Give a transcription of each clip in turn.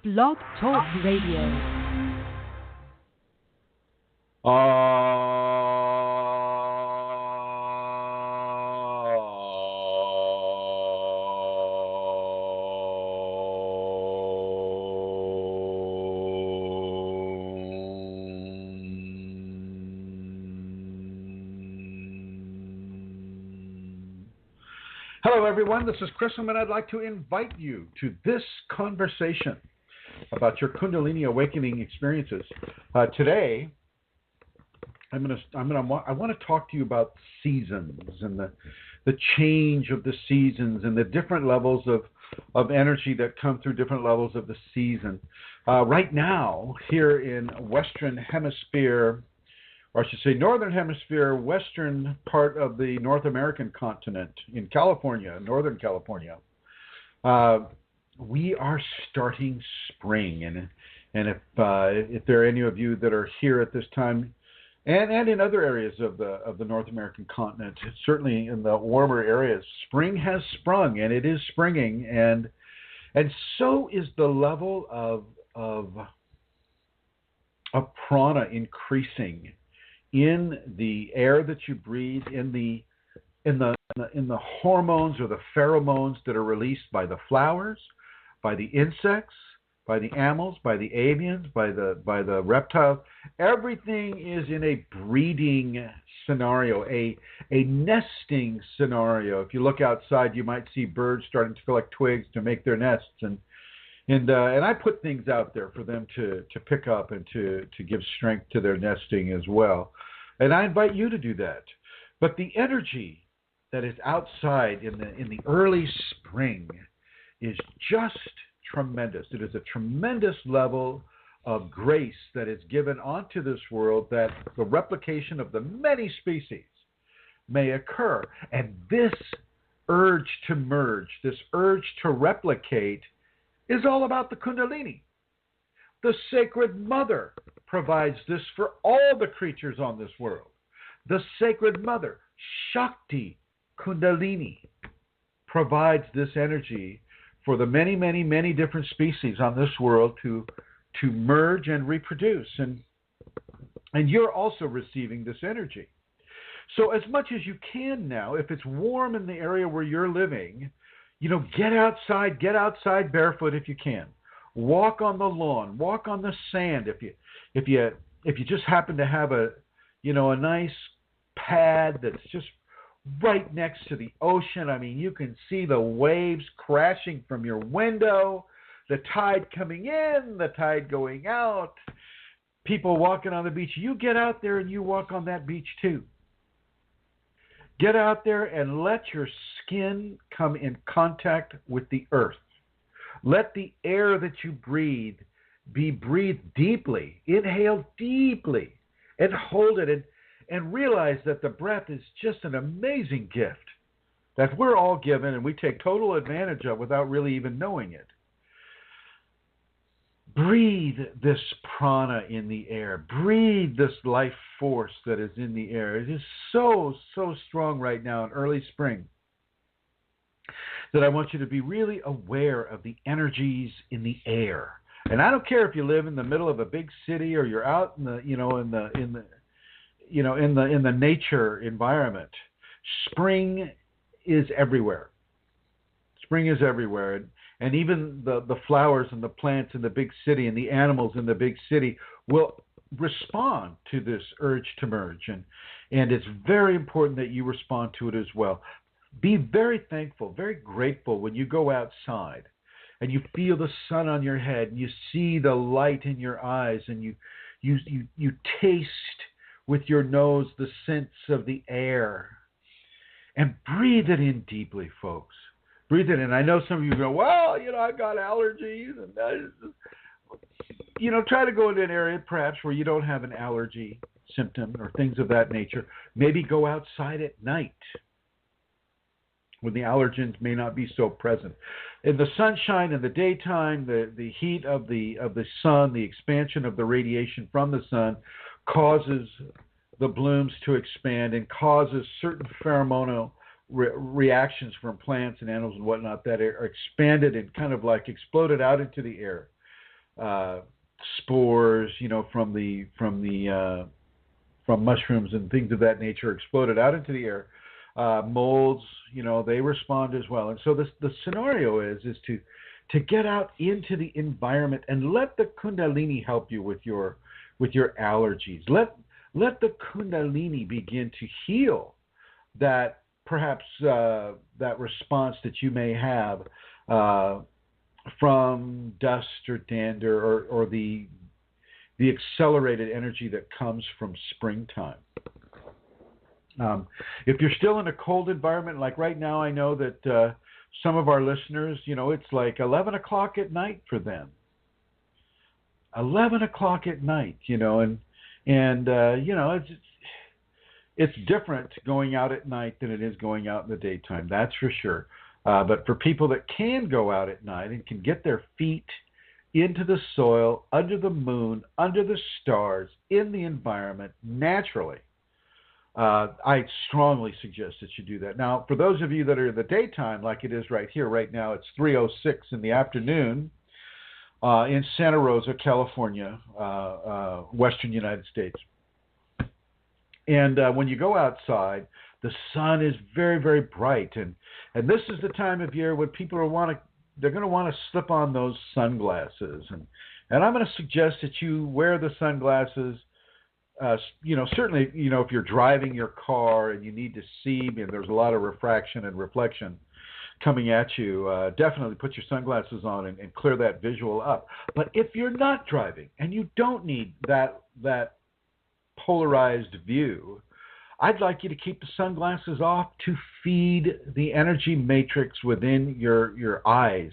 Blog Talk Radio. Hello, everyone. This is Chrism, and I'd like to invite you to this conversation about your Kundalini awakening experiences. Today, I want to talk to you about seasons and the change of the seasons and the different levels of energy that come through different levels of the season. Right now, here in Western Hemisphere, or I should say Northern Hemisphere, western part of the North American continent, in California, Northern California, we are starting spring. And if there are any of you that are here at this time, and in other areas of the North American continent, certainly in the warmer areas, spring has sprung, and it is springing, and so is the level of prana increasing in the air that you breathe, in the hormones or the pheromones that are released by the flowers, by the insects, by the mammals, by the avians, by the reptiles. Everything is in a breeding scenario, a nesting scenario. If you look outside, you might see birds starting to collect twigs to make their nests, and I put things out there for them to pick up and to give strength to their nesting as well. And I invite you to do that. But the energy that is outside in the early spring is just tremendous. It is a tremendous level of grace that is given onto this world that the replication of the many species may occur. And this urge to merge, this urge to replicate, is all about the Kundalini. The Sacred Mother provides this for all the creatures on this world. The Sacred Mother, Shakti Kundalini, provides this energy for the many, many, many different species on this world to merge and reproduce. And you're also receiving this energy. So as much as you can now, if it's warm in the area where you're living, get outside barefoot if you can. Walk on the lawn, walk on the sand. If you just happen to have a nice pad that's just right next to the ocean. I mean, you can see the waves crashing from your window, the tide coming in, the tide going out, people walking on the beach. You get out there and you walk on that beach too. Get out there and let your skin come in contact with the earth. Let the air that you breathe be breathed deeply. Inhale deeply and hold it and realize that the breath is just an amazing gift that we're all given and we take total advantage of without really even knowing it. Breathe this prana in the air. Breathe this life force that is in the air. It is so, so strong right now in early spring that I want you to be really aware of the energies in the air. And I don't care if you live in the middle of a big city or you're out in the nature environment. Spring is everywhere. Spring is everywhere. And even the flowers and the plants in the big city and the animals in the big city will respond to this urge to merge. And it's very important that you respond to it as well. Be very thankful, very grateful when you go outside and you feel the sun on your head and you see the light in your eyes and you taste with your nose the scents of the air. And breathe it in deeply, folks. Breathe it in. I know some of you go, well, I've got allergies. And try to go into an area perhaps where you don't have an allergy symptom or things of that nature. Maybe go outside at night when the allergens may not be so present. In the sunshine, in the daytime, the heat of the sun, the expansion of the radiation from the sun causes the blooms to expand and causes certain pheromonal reactions from plants and animals and whatnot that are expanded and kind of like exploded out into the air. spores, from mushrooms and things of that nature exploded out into the air. Molds, they respond as well. And so the scenario is to get out into the environment and let the Kundalini help you with your allergies. Let the Kundalini begin to heal that perhaps that response that you may have from dust or dander or the accelerated energy that comes from springtime. If you're still in a cold environment, like right now, I know that some of our listeners, it's like 11 o'clock at night for them. 11 o'clock at night, and it's different going out at night than it is going out in the daytime. That's for sure. But for people that can go out at night and can get their feet into the soil, under the moon, under the stars, in the environment, naturally, I strongly suggest that you do that. Now, for those of you that are in the daytime, like it is right here, right now, it's 3:06 in the afternoon in Santa Rosa, California, Western United States. And when you go outside, the sun is very, very bright, and this is the time of year when people they're going to want to slip on those sunglasses, and I'm going to suggest that you wear the sunglasses. Certainly, if you're driving your car and you need to see, and there's a lot of refraction and reflection coming at you, definitely put your sunglasses on and clear that visual up. But if you're not driving and you don't need that polarized view, I'd like you to keep the sunglasses off to feed the energy matrix within your eyes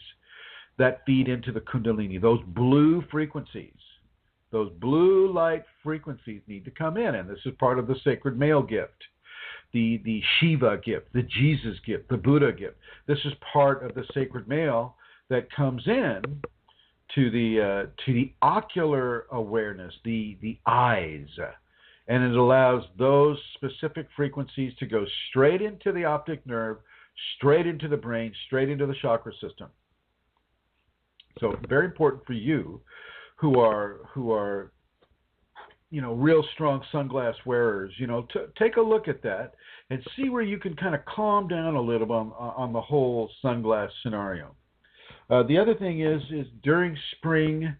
that feed into the Kundalini. Those blue frequencies, those blue light frequencies need to come in, and this is part of the sacred male gift, the Shiva gift, the Jesus gift, the Buddha gift. This is part of the sacred male that comes in to the ocular awareness, the eyes. And it allows those specific frequencies to go straight into the optic nerve, straight into the brain, straight into the chakra system. So very important for you who are real strong sunglass wearers, to take a look at that and see where you can kind of calm down a little bit on the whole sunglass scenario. The other thing is during spring,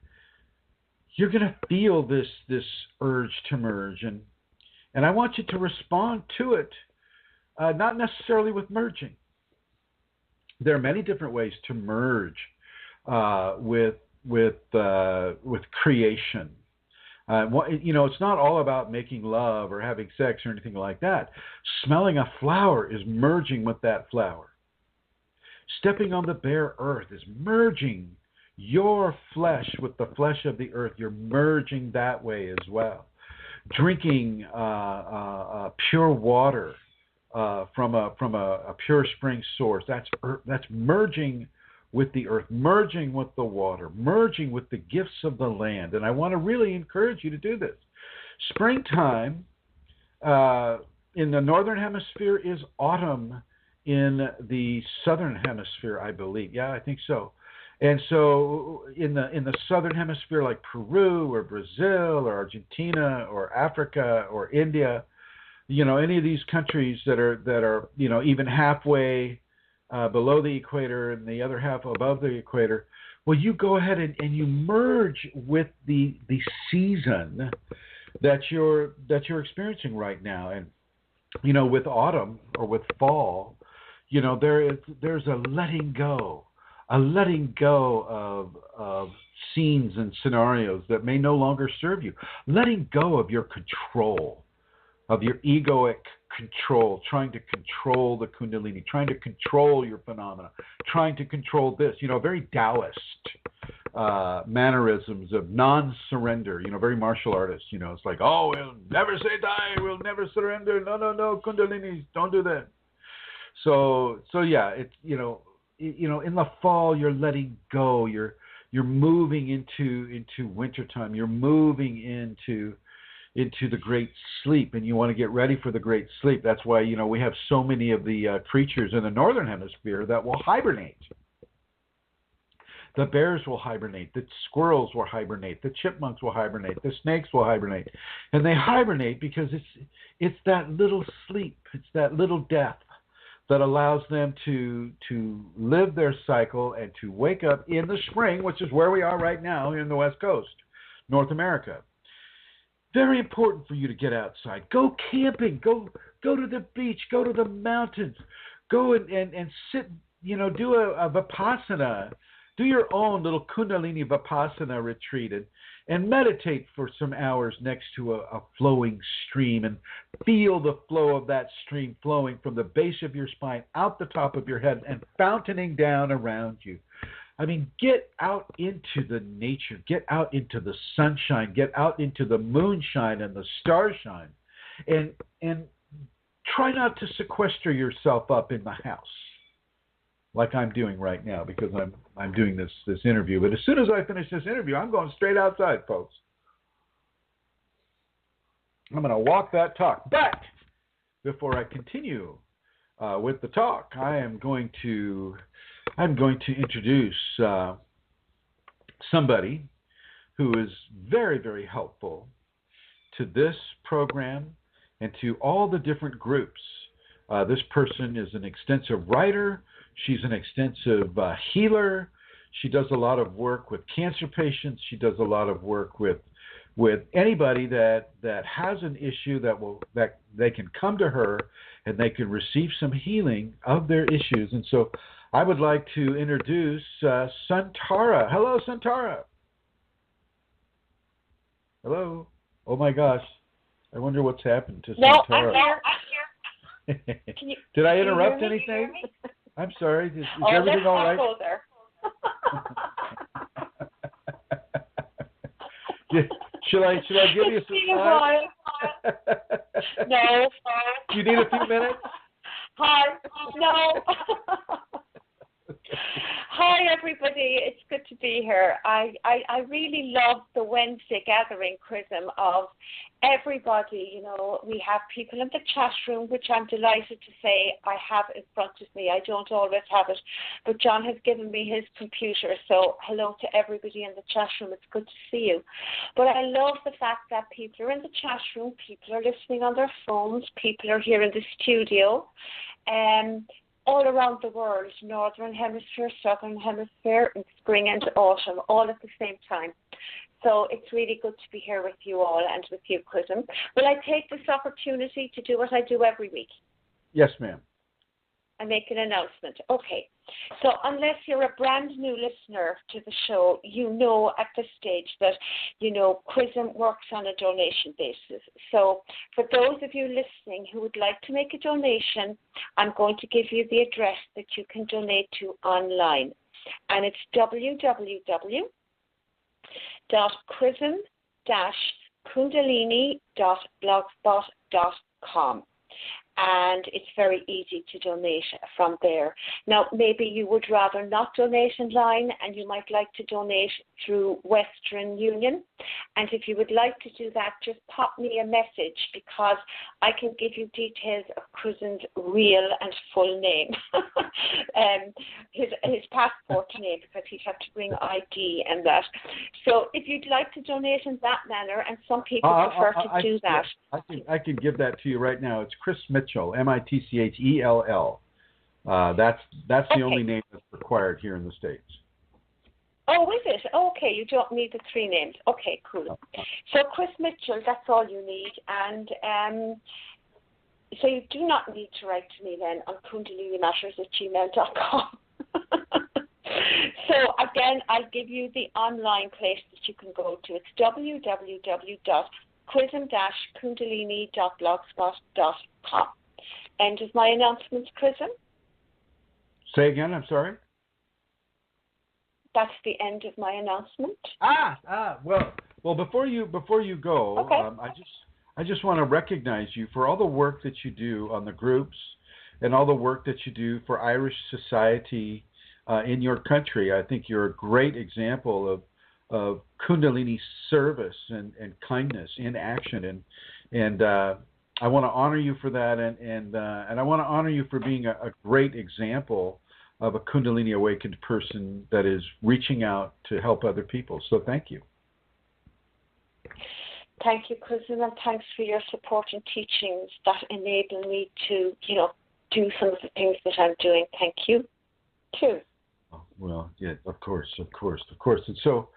you're going to feel this urge to merge, and I want you to respond to it, not necessarily with merging. There are many different ways to merge with creation. It's not all about making love or having sex or anything like that. Smelling a flower is merging with that flower. Stepping on the bare earth is merging your flesh with the flesh of the earth. You're merging that way as well. Drinking pure water from a pure spring source, that's merging with the earth, merging with the water, merging with the gifts of the land. And I want to really encourage you to do this. Springtime in the northern hemisphere is autumn in the southern hemisphere, I believe. Yeah, I think so. And so in the southern hemisphere, like Peru or Brazil or Argentina or Africa or India, any of these countries that are even halfway below the equator and the other half above the equator, well, you go ahead and you merge with the season that you're experiencing right now. And with autumn or with fall, there's a letting go of scenes and scenarios that may no longer serve you. Letting go of your control, of your egoic control, trying to control the Kundalini, trying to control your phenomena, trying to control this, very Taoist mannerisms of non-surrender, very martial artists, it's like, oh, we'll never say die, we'll never surrender, no, Kundalinis, don't do that. So yeah, it's, in the fall, you're letting go, you're moving into wintertime, you're moving into the great sleep, and you want to get ready for the great sleep. That's why, we have so many of the creatures in the northern hemisphere that will hibernate. The bears will hibernate. The squirrels will hibernate. The chipmunks will hibernate. The snakes will hibernate. And they hibernate because it's that little sleep. It's that little death that allows them to live their cycle and to wake up in the spring, which is where we are right now here in the West Coast, North America. Very important for you to get outside. Go camping. Go to the beach. Go to the mountains. Go and sit, do a Vipassana. Do your own little Kundalini Vipassana retreat and meditate for some hours next to a flowing stream and feel the flow of that stream flowing from the base of your spine out the top of your head and fountaining down around you. I mean, get out into the nature, get out into the sunshine, get out into the moonshine and the starshine, and try not to sequester yourself up in the house like I'm doing right now, because I'm doing this interview. But as soon as I finish this interview, I'm going straight outside, folks. I'm going to walk that talk. But before I continue with the talk, I'm going to introduce somebody who is very, very helpful to this program and to all the different groups. This person is an extensive writer. She's an extensive healer. She does a lot of work with cancer patients. She does a lot of work with anybody that has an issue that they can come to her and they can receive some healing of their issues. And so I would like to introduce Santara. Hello, Santara. Hello. Oh my gosh. I wonder what's happened to Santara. No, I'm here. Did I interrupt anything? I'm sorry. Is everything all right? Go there. Should I give you some time? No. You need a few minutes? Hi. No. Hi, everybody. It's good to be here. I really love the Wednesday gathering, Chrism, of everybody. We have people in the chat room, which I'm delighted to say I have in front of me. I don't always have it, but John has given me his computer. So hello to everybody in the chat room. It's good to see you. But I love the fact that people are in the chat room, people are listening on their phones, people are here in the studio, all around the world, Northern Hemisphere, Southern Hemisphere, in spring and autumn, all at the same time. So it's really good to be here with you all and with you, Chrism. Will I take this opportunity to do what I do every week? Yes, ma'am. And make an announcement. Okay. So unless you're a brand new listener to the show, you know at this stage that, Chrism works on a donation basis. So for those of you listening who would like to make a donation, I'm going to give you the address that you can donate to online. And it's www.chrism-kundalini.blogspot.com. And it's very easy to donate from there. Now, maybe you would rather not donate online and you might like to donate through Western Union. And if you would like to do that, just pop me a message because I can give you details of Chrism's real and full name, his passport name, because he'd have to bring ID and that. So if you'd like to donate in that manner, and some people prefer to do that. I can give that to you right now. It's Chris Mitchell, Mitchell. That's the only name that's required here in the States. Oh, is it? Okay, you don't need the three names. Okay, cool. So Chris Mitchell, that's all you need. And so you do not need to write to me then on kundalinimatters@gmail.com. So again, I'll give you the online place that you can go to. It's www.chrism-kundalini.blogspot.com. End of my announcements, Chrism. Say again, I'm sorry? That's the end of my announcement. Well, before you go, okay. I just want to recognize you for all the work that you do on the groups and all the work that you do for Irish society in your country. I think you're a great example of Kundalini service and kindness in action, and I want to honor you for that, and I want to honor you for being a great example of a Kundalini awakened person that is reaching out to help other people. So thank you. Thank you, Chrism, and thanks for your support and teachings that enable me to, do some of the things that I'm doing. Thank you, too. Well, yeah, of course. And so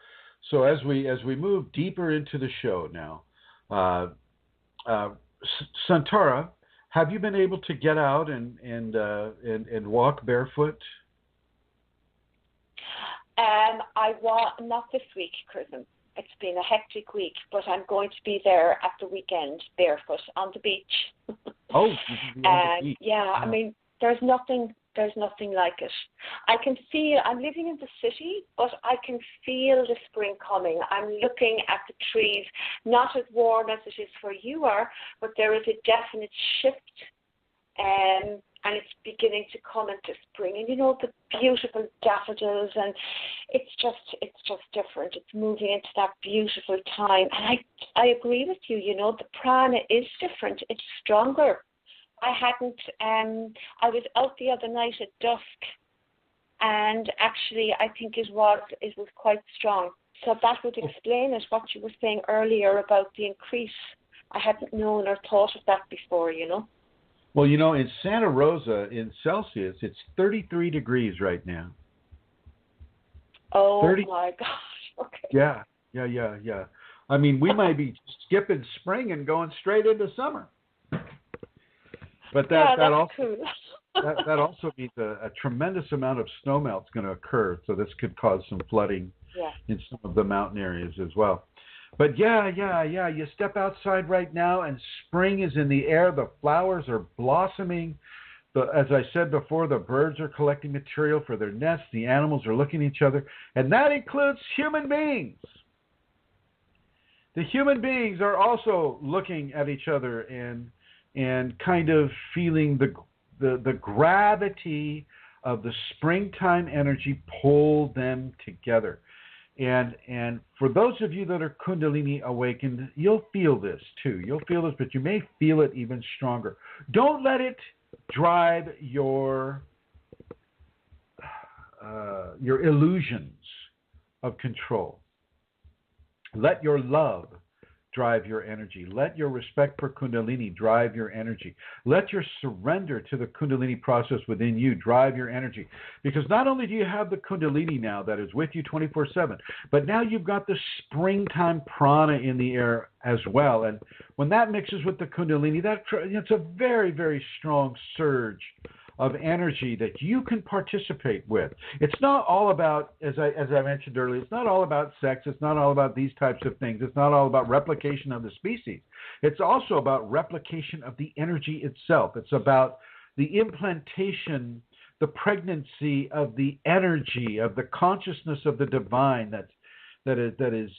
as we move deeper into the show now, Santara, have you been able to get out and walk barefoot? I walk not this week, Chrism. It's been a hectic week, but I'm going to be there at the weekend, barefoot on the beach. Oh, you can be on the beach. Yeah, I mean, there's nothing like it. I can feel, I'm living in the city, but I can feel the spring coming. I'm looking at the trees, not as warm as it is where you are, but there is a definite shift, and it's beginning to come into spring. And the beautiful daffodils, and it's just different. It's moving into that beautiful time. And I agree with you. The prana is different. It's stronger. I was out the other night at dusk, and actually I think it was quite strong. So that would explain it, what you were saying earlier about the increase. I hadn't known or thought of that before, Well, in Santa Rosa, in Celsius, it's 33 degrees right now. Oh, my gosh. Okay. Yeah. I mean, we might be skipping spring and going straight into summer. But that also cool. that also means a tremendous amount of snowmelt is going to occur. So this could cause some flooding in some of the mountain areas as well. But yeah. You step outside right now, and spring is in the air. The flowers are blossoming. As I said before, the birds are collecting material for their nests. The animals are looking at each other, and that includes human beings. The human beings are also looking at each other and kind of feeling the gravity of the springtime energy pull them together. And for those of you that are Kundalini awakened, you'll feel this too. You'll feel this, but you may feel it even stronger. Don't let it drive your illusions of control. Let your love drive your energy. Let your respect for Kundalini drive your energy. Let your surrender to the Kundalini process within you drive your energy. Because not only do you have the Kundalini now that is with you 24/7, but now you've got the springtime prana in the air as well. And when that mixes with the Kundalini, it's a very, very strong surge of energy that you can participate with. It's not all about, as I mentioned earlier, it's not all about sex. It's not all about these types of things. It's not all about replication of the species. It's also about replication of the energy itself. It's about the implantation, the pregnancy of the energy, of the consciousness of the divine that is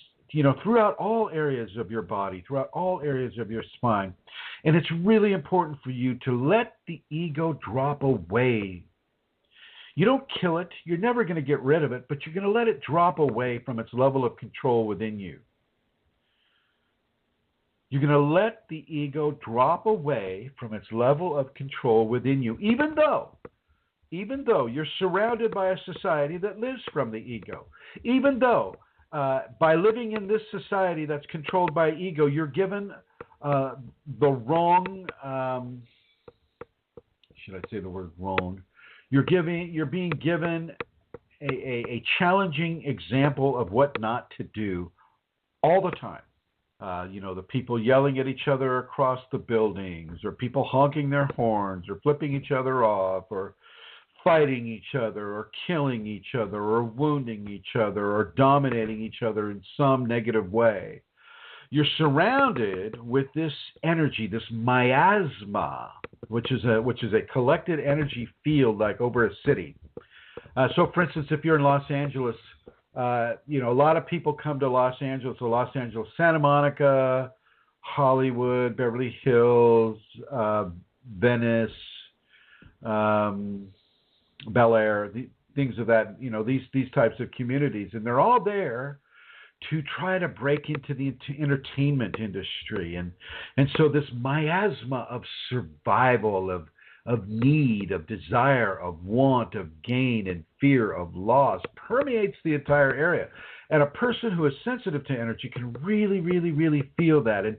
throughout all areas of your body, throughout all areas of your spine. And it's really important for you to let the ego drop away. You don't kill it. You're never going to get rid of it, but you're going to let it drop away from its level of control within you. You're going to let the ego drop away from its level of control within you, even though you're surrounded by a society that lives from the ego, even though by living in this society that's controlled by ego, you're given the wrong, should I say the word wrong? You're being given a challenging example of what not to do all the time. The people yelling at each other across the buildings, or people honking their horns, or flipping each other off, or fighting each other, or killing each other, or wounding each other, or dominating each other in some negative way. You're surrounded with this energy, this miasma, which is a collected energy field like over a city. So, for instance, if you're in Los Angeles, a lot of people come to Los Angeles, Santa Monica, Hollywood, Beverly Hills, Venice, Bel Air, things of that, these types of communities, and they're all there to try to break into the entertainment industry, and so this miasma of survival, of need, of desire, of want, of gain, and fear, of loss permeates the entire area. And a person who is sensitive to energy can really, really, really feel that. And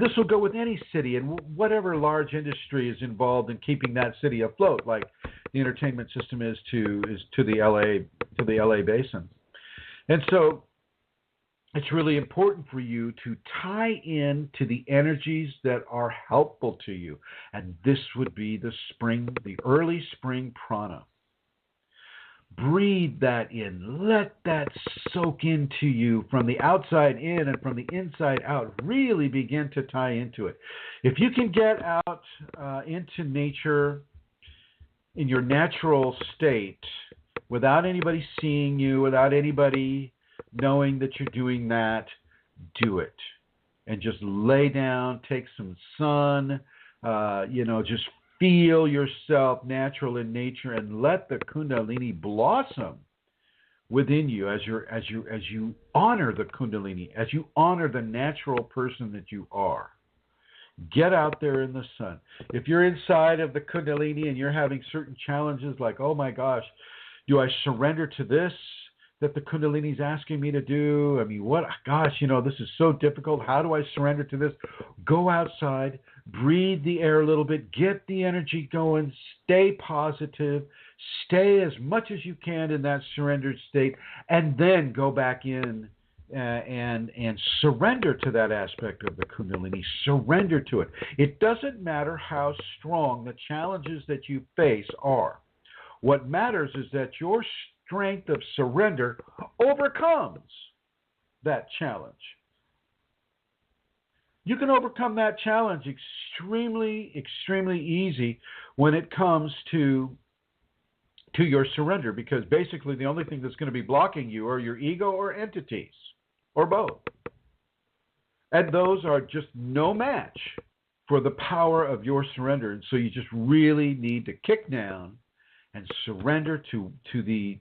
this will go with any city and whatever large industry is involved in keeping that city afloat, like the entertainment system is to the LA basin. And so it's really important for you to tie in to the energies that are helpful to you. And this would be the early spring prana. Breathe that in. Let that soak into you from the outside in and from the inside out. Really begin to tie into it. If you can get out into nature in your natural state without anybody seeing you, without anybody knowing that you're doing that, do it. And just lay down, take some sun, just feel yourself natural in nature and let the Kundalini blossom within you as you honor the Kundalini, as you honor the natural person that you are. Get out there in the sun. If you're inside of the Kundalini and you're having certain challenges like, oh my gosh, do I surrender to this that the Kundalini is asking me to do? I mean, this is so difficult. How do I surrender to this? Go outside, breathe the air a little bit, get the energy going, stay positive, stay as much as you can in that surrendered state, and then go back in and surrender to that aspect of the Kundalini. Surrender to it. It doesn't matter how strong the challenges that you face are. What matters is that your strength of surrender overcomes that challenge. You can overcome that challenge extremely, extremely easy when it comes to your surrender, because basically the only thing that's going to be blocking you are your ego or entities, or both. And those are just no match for the power of your surrender. And so you just really need to kick down and surrender to the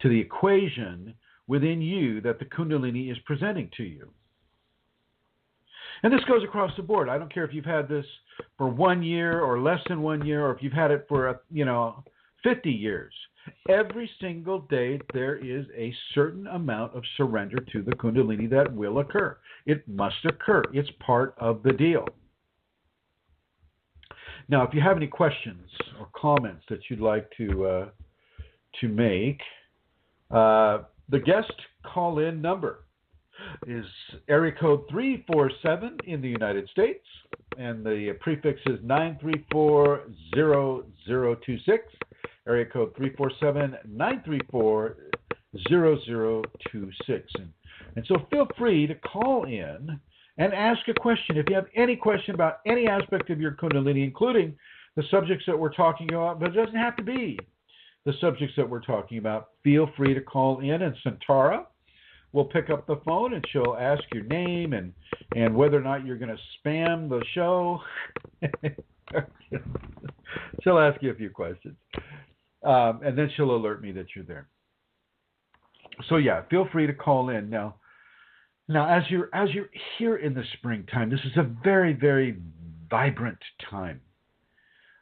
equation within you that the Kundalini is presenting to you. And this goes across the board. I don't care if you've had this for 1 year or less than 1 year, or if you've had it for 50 years. Every single day there is a certain amount of surrender to the Kundalini that will occur. It must occur. It's part of the deal. Now, if you have any questions or comments that you'd like to make, the guest call-in number is area code 347 in the United States, and the prefix is 934-0026, area code 347-934-0026. And so feel free to call in and ask a question. If you have any question about any aspect of your Kundalini, including the subjects that we're talking about, but it doesn't have to be the subjects that we're talking about, feel free to call in, and Santara will pick up the phone and she'll ask your name and whether or not you're going to spam the show. She'll ask you a few questions. And then she'll alert me that you're there. So yeah, feel free to call in. Now as you're here in the springtime, this is a very, very vibrant time.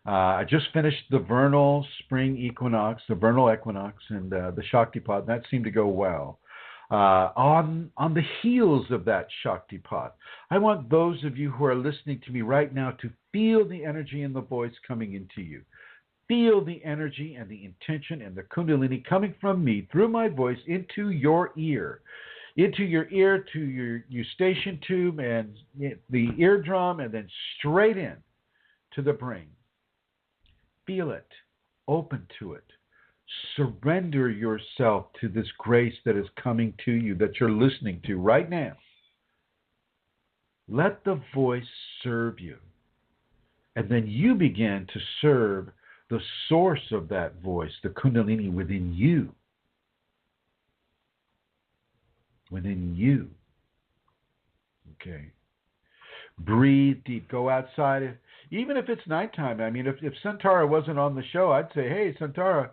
I just finished the vernal equinox, and the Shaktipat, and that seemed to go well. On the heels of that Shaktipat, I want those of you who are listening to me right now to feel the energy in the voice coming into you. Feel the energy and the intention and the Kundalini coming from me through my voice into your ear, to your eustachian tube and the eardrum, and then straight in to the brain. Feel it. Open to it. Surrender yourself to this grace that is coming to you, that you're listening to right now. Let the voice serve you. And then you begin to serve the source of that voice, the Kundalini within you. Within you. Okay. Breathe deep. Go outside. Even if it's nighttime. I mean, if Santara wasn't on the show, I'd say, hey, Santara,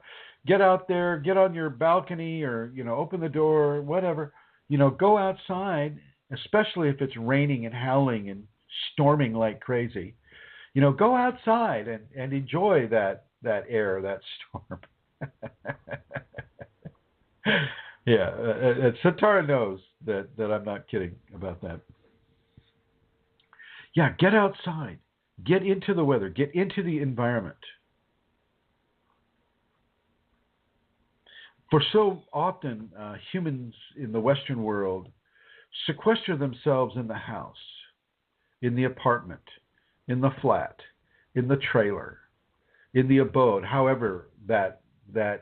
get out there, get on your balcony, or, open the door, whatever. Go outside, especially if it's raining and howling and storming like crazy. Go outside and enjoy that air, that storm. Yeah, Satara knows that I'm not kidding about that. Yeah, get outside. Get into the weather. Get into the environment. For so often, humans in the Western world sequester themselves in the house, in the apartment, in the flat, in the trailer, in the abode, however that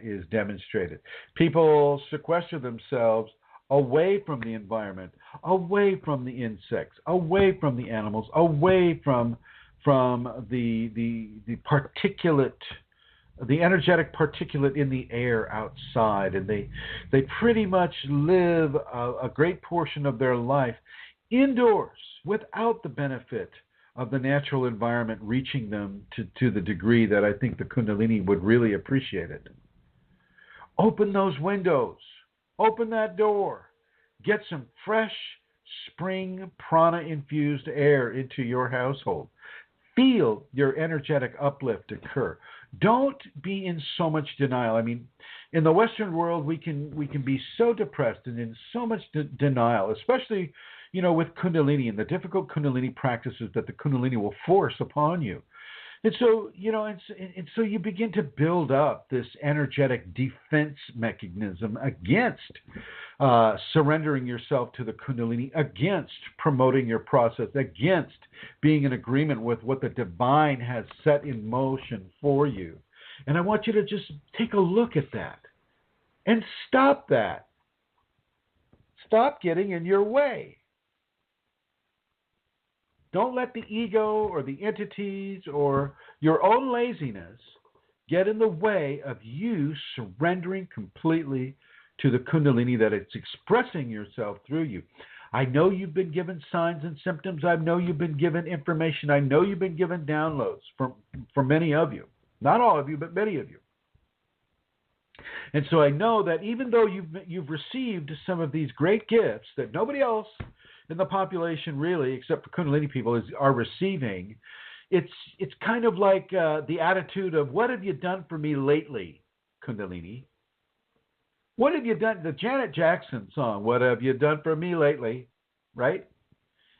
is demonstrated. People sequester themselves away from the environment, away from the insects, away from the animals, away from the particulate, the energetic particulate in the air outside, and they pretty much live a great portion of their life indoors without the benefit of the natural environment reaching them to the degree that I think the Kundalini would really appreciate it. Open those windows. Open that door. Get some fresh spring prana-infused air into your household. Feel your energetic uplift occur. Don't be in so much denial. I mean, in the Western world, we can be so depressed and in so much denial, especially, with Kundalini and the difficult Kundalini practices that the Kundalini will force upon you. And so, and so you begin to build up this energetic defense mechanism against surrendering yourself to the Kundalini, against promoting your process, against being in agreement with what the divine has set in motion for you. And I want you to just take a look at that and stop that. Stop getting in your way. Don't let the ego or the entities or your own laziness get in the way of you surrendering completely to the Kundalini that it's expressing yourself through you. I know you've been given signs and symptoms. I know you've been given information. I know you've been given downloads for many of you. Not all of you, but many of you. And so I know that even though you've received some of these great gifts that nobody else in the population really, except for Kundalini people, are receiving, it's kind of like the attitude of, what have you done for me lately, Kundalini? What have you done? The Janet Jackson song, what have you done for me lately, right?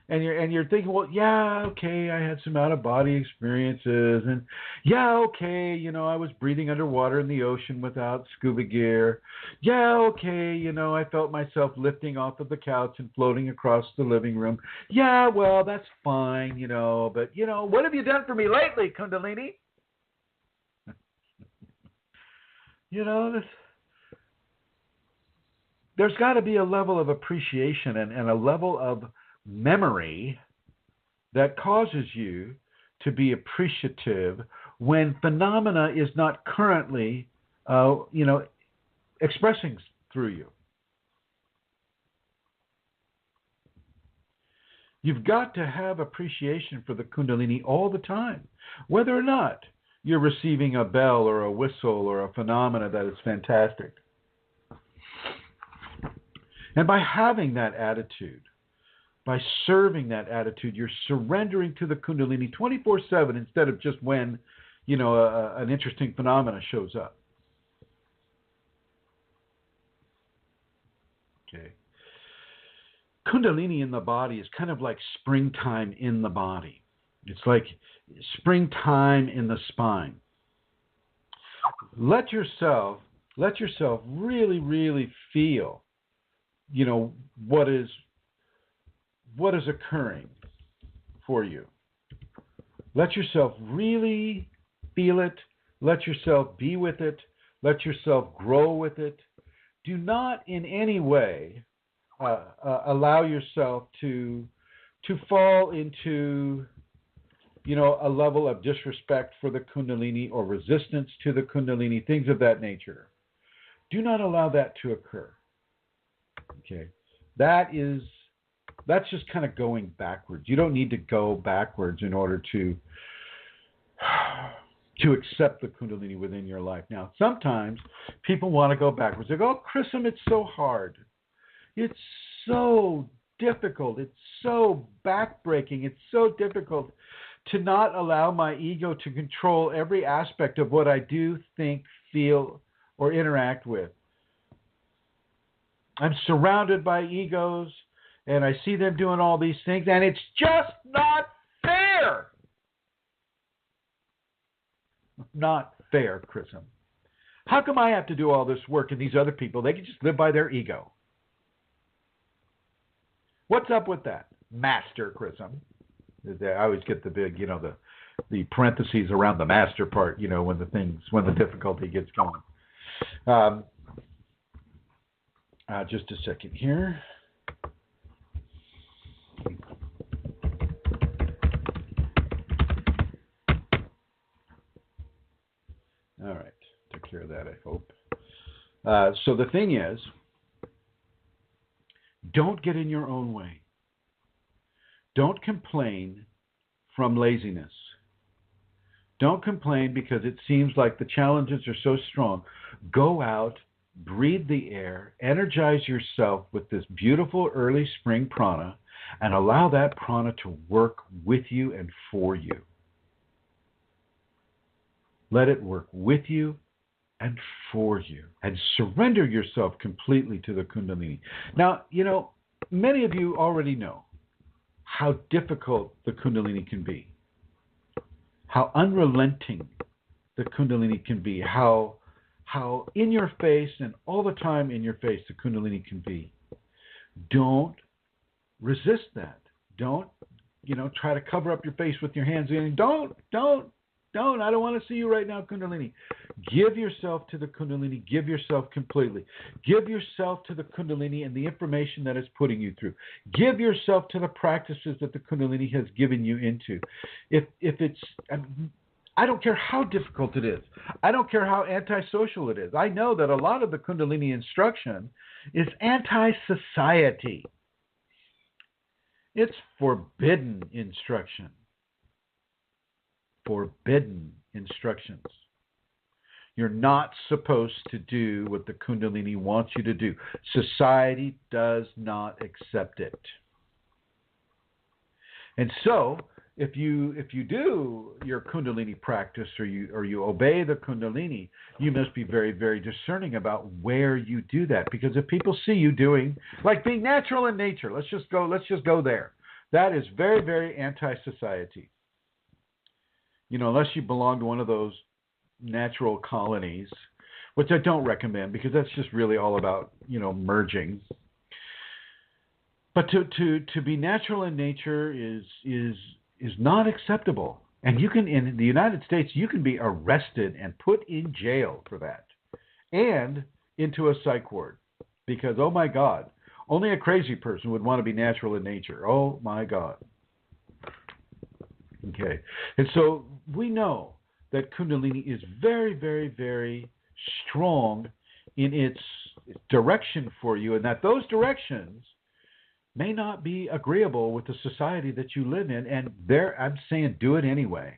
And you're thinking, well, yeah, okay, I had some out-of-body experiences, and yeah, okay, I was breathing underwater in the ocean without scuba gear. Yeah, okay, I felt myself lifting off of the couch and floating across the living room. Yeah, well, that's fine, but, what have you done for me lately, Kundalini? There's got to be a level of appreciation and a level of memory that causes you to be appreciative when phenomena is not currently, expressing through you. You've got to have appreciation for the Kundalini all the time, whether or not you're receiving a bell or a whistle or a phenomena that is fantastic. And by having that attitude, by serving that attitude, you're surrendering to the Kundalini 24/7 instead of just when, an interesting phenomena shows up. Okay. Kundalini in the body is kind of like springtime in the body. It's like springtime in the spine. Let yourself really, really feel, what is occurring for you. Let yourself really feel it. Let yourself be with it. Let yourself grow with it. Do not in any way allow yourself to fall into, a level of disrespect for the Kundalini or resistance to the Kundalini, things of that nature. Do not allow that to occur. Okay, that's just kind of going backwards. You don't need to go backwards in order to accept the Kundalini within your life. Now, sometimes people want to go backwards. They go, "Oh, Chrism, it's so hard. It's so difficult. It's so backbreaking. It's so difficult to not allow my ego to control every aspect of what I do, think, feel, or interact with. I'm surrounded by egos, and I see them doing all these things, and it's just not fair. Not fair, Chrism. How come I have to do all this work and these other people, they can just live by their ego? What's up with that? Master Chrism. I always get the big, the parentheses around the master part, when the difficulty gets going. Just a second here. All right, took care of that, I hope. So the thing is, don't get in your own way. Don't complain from laziness. Don't complain because it seems like the challenges are so strong. Go out, breathe the air, energize yourself with this beautiful early spring prana, and allow that prana to work with you and for you. Let it work with you and for you. And surrender yourself completely to the Kundalini. Now, many of you already know how difficult the Kundalini can be. How unrelenting the Kundalini can be. How in your face and all the time in your face the Kundalini can be. Don't resist that. Don't, try to cover up your face with your hands. Don't. I don't want to see you right now, Kundalini. Give yourself to the Kundalini. Give yourself completely. Give yourself to the Kundalini and the information that it's putting you through. Give yourself to the practices that the Kundalini has given you into. If it's, I don't care how difficult it is. I don't care how antisocial it is. I know that a lot of the Kundalini instruction is anti-society. It's forbidden instruction. Forbidden instructions. You're not supposed to do what the Kundalini wants you to do. Society does not accept it. And so, if you do your Kundalini practice or you obey the Kundalini, you must be very, very discerning about where you do that. Because if people see you doing, like being natural in nature, let's just go there. That is very, very anti-society. Unless you belong to one of those natural colonies, which I don't recommend because that's just really all about, merging. But to be natural in nature is not acceptable. And you can, in the United States, you can be arrested and put in jail for that and into a psych ward because, oh my God, only a crazy person would want to be natural in nature. Oh my God. Okay. And so we know that Kundalini is very, very, very strong in its direction for you, and that those directions may not be agreeable with the society that you live in. And I'm saying do it anyway.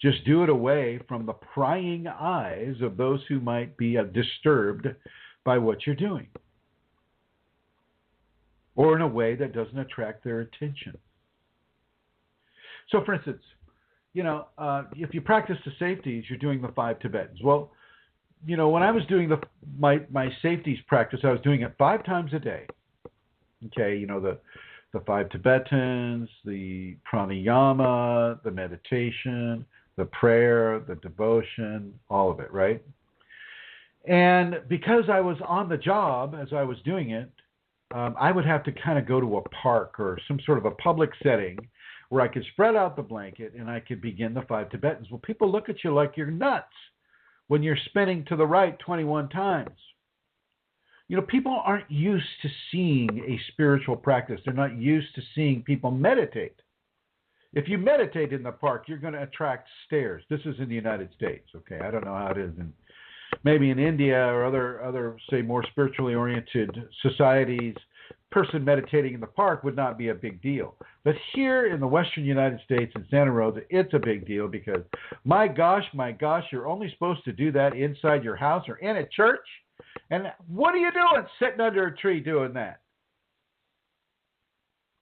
Just do it away from the prying eyes of those who might be disturbed by what you're doing, or in a way that doesn't attract their attention. So, for instance, if you practice the safeties, you're doing the 5 Tibetans. Well, when I was doing my safeties practice, I was doing it 5 times a day. Okay, the 5 Tibetans, the pranayama, the meditation, the prayer, the devotion, all of it, right? And because I was on the job as I was doing it, I would have to kind of go to a park or some sort of a public setting where I could spread out the blanket and I could begin the 5 Tibetans. Well, people look at you like you're nuts when you're spinning to the right 21 times. People aren't used to seeing a spiritual practice. They're not used to seeing people meditate. If you meditate in the park, you're going to attract stares. This is in the United States, okay? I don't know how it is maybe in India or other, say, more spiritually oriented societies. Person meditating in the park would not be a big deal. But here in the Western United States in Santa Rosa, it's a big deal because, my gosh, you're only supposed to do that inside your house or in a church. And what are you doing sitting under a tree doing that?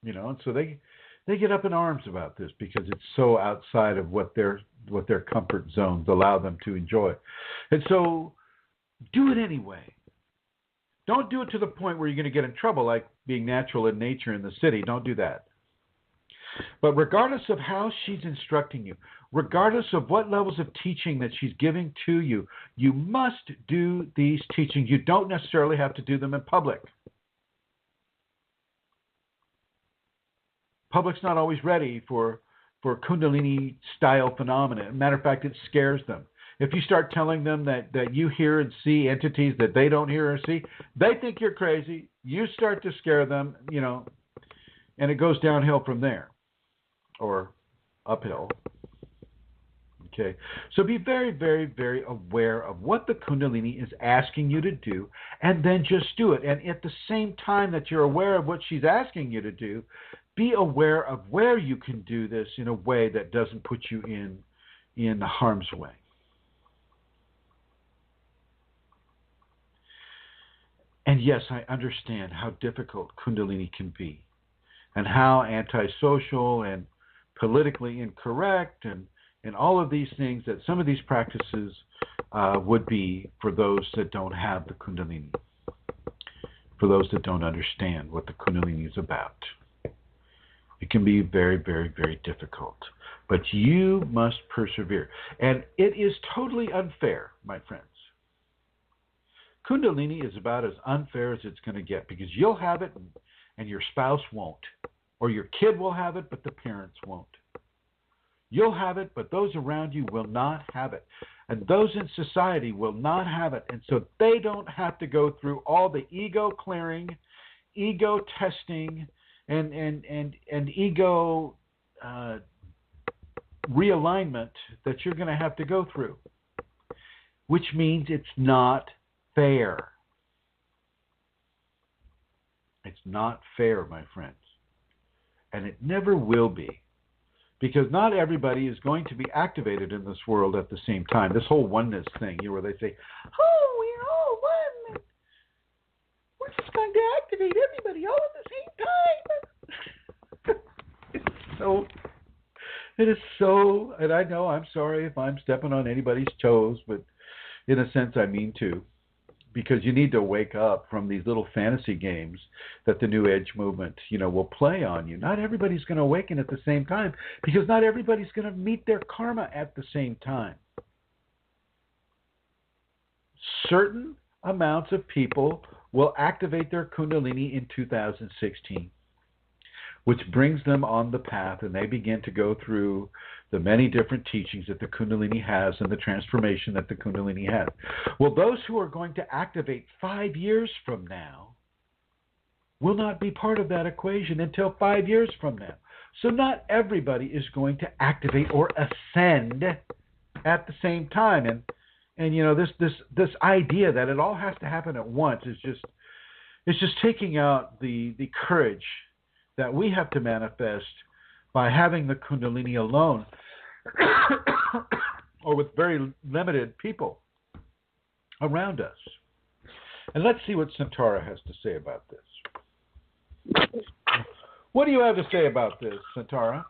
And so they get up in arms about this because it's so outside of what their comfort zones allow them to enjoy. And so do it anyway. Don't do it to the point where you're going to get in trouble, like being natural in nature in the city. Don't do that. But regardless of how she's instructing you, regardless of what levels of teaching that she's giving to you, you must do these teachings. You don't necessarily have to do them in public. Public's not always ready for Kundalini-style phenomena. Matter of fact, it scares them. If you start telling them that you hear and see entities that they don't hear or see, they think you're crazy. You start to scare them, and it goes downhill from there, or uphill. Okay, so be very, very, very aware of what the Kundalini is asking you to do, and then just do it. And at the same time that you're aware of what she's asking you to do, be aware of where you can do this in a way that doesn't put you in harm's way. And yes, I understand how difficult Kundalini can be, and how antisocial and politically incorrect and all of these things that some of these practices would be for those that don't have the Kundalini, for those that don't understand what the Kundalini is about. It can be very, very, very difficult. But you must persevere. And it is totally unfair, my friends. Kundalini is about as unfair as it's going to get, because you'll have it and your spouse won't. Or your kid will have it, but the parents won't. You'll have it, but those around you will not have it. And those in society will not have it. And so they don't have to go through all the ego clearing, ego testing, and ego realignment that you're going to have to go through, which means it's not fair. It's not fair, my friends. And it never will be, because not everybody is going to be activated in this world at the same time. This whole oneness thing, where they say, oh, we're all one. We're just going to activate everybody all at the same time. It is so, and I know, I'm sorry if I'm stepping on anybody's toes, but in a sense I mean to, because you need to wake up from these little fantasy games that the New Age movement, will play on you. Not everybody's going to awaken at the same time, because not everybody's going to meet their karma at the same time. Certain amounts of people will activate their Kundalini in 2016, which brings them on the path, and they begin to go through the many different teachings that the Kundalini has and the transformation that the Kundalini has. Well, those who are going to activate 5 years from now will not be part of that equation until 5 years from now. So not everybody is going to activate or ascend at the same time. And this idea that it all has to happen at once is just taking out the courage that we have to manifest by having the Kundalini alone or with very limited people around us. And let's see what Santara has to say about this. What do you have to say about this, Santara?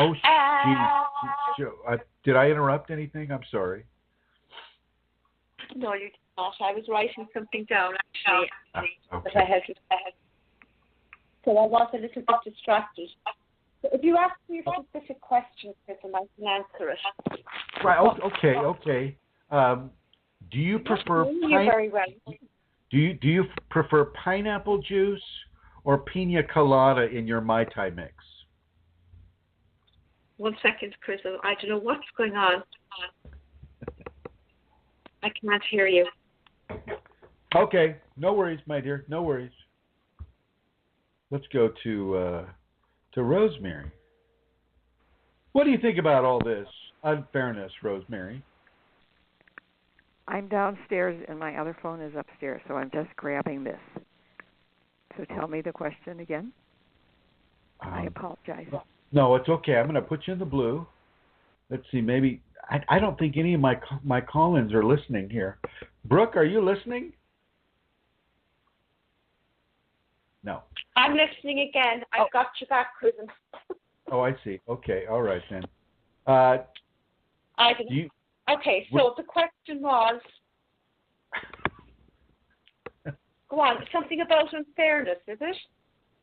Oh, did I interrupt anything? I'm sorry. No, you did not. I was writing something down, actually. Okay. But I had. So I was a little bit distracted. So if you ask me a specific question, Chrism, I can answer it. Right. Okay. Do you prefer very well. Do you prefer pineapple juice or pina colada in your Mai Tai mix? 1 second, Chrism. I don't know what's going on. I can't hear you. Okay. No worries, my dear. No worries. Let's go to Rosemary. What do you think about all this unfairness, Rosemary? I'm downstairs and my other phone is upstairs, so I'm just grabbing this. So tell me the question again. I apologize. No, it's okay. I'm going to put you in the blue. Let's see. Maybe I don't think any of my call-ins are listening here. Brooke, are you listening? No. I'm listening again. I've got you back, Chrism. Oh, I see. Okay. All right, then. Okay, so the question was, go on, something about unfairness, is it?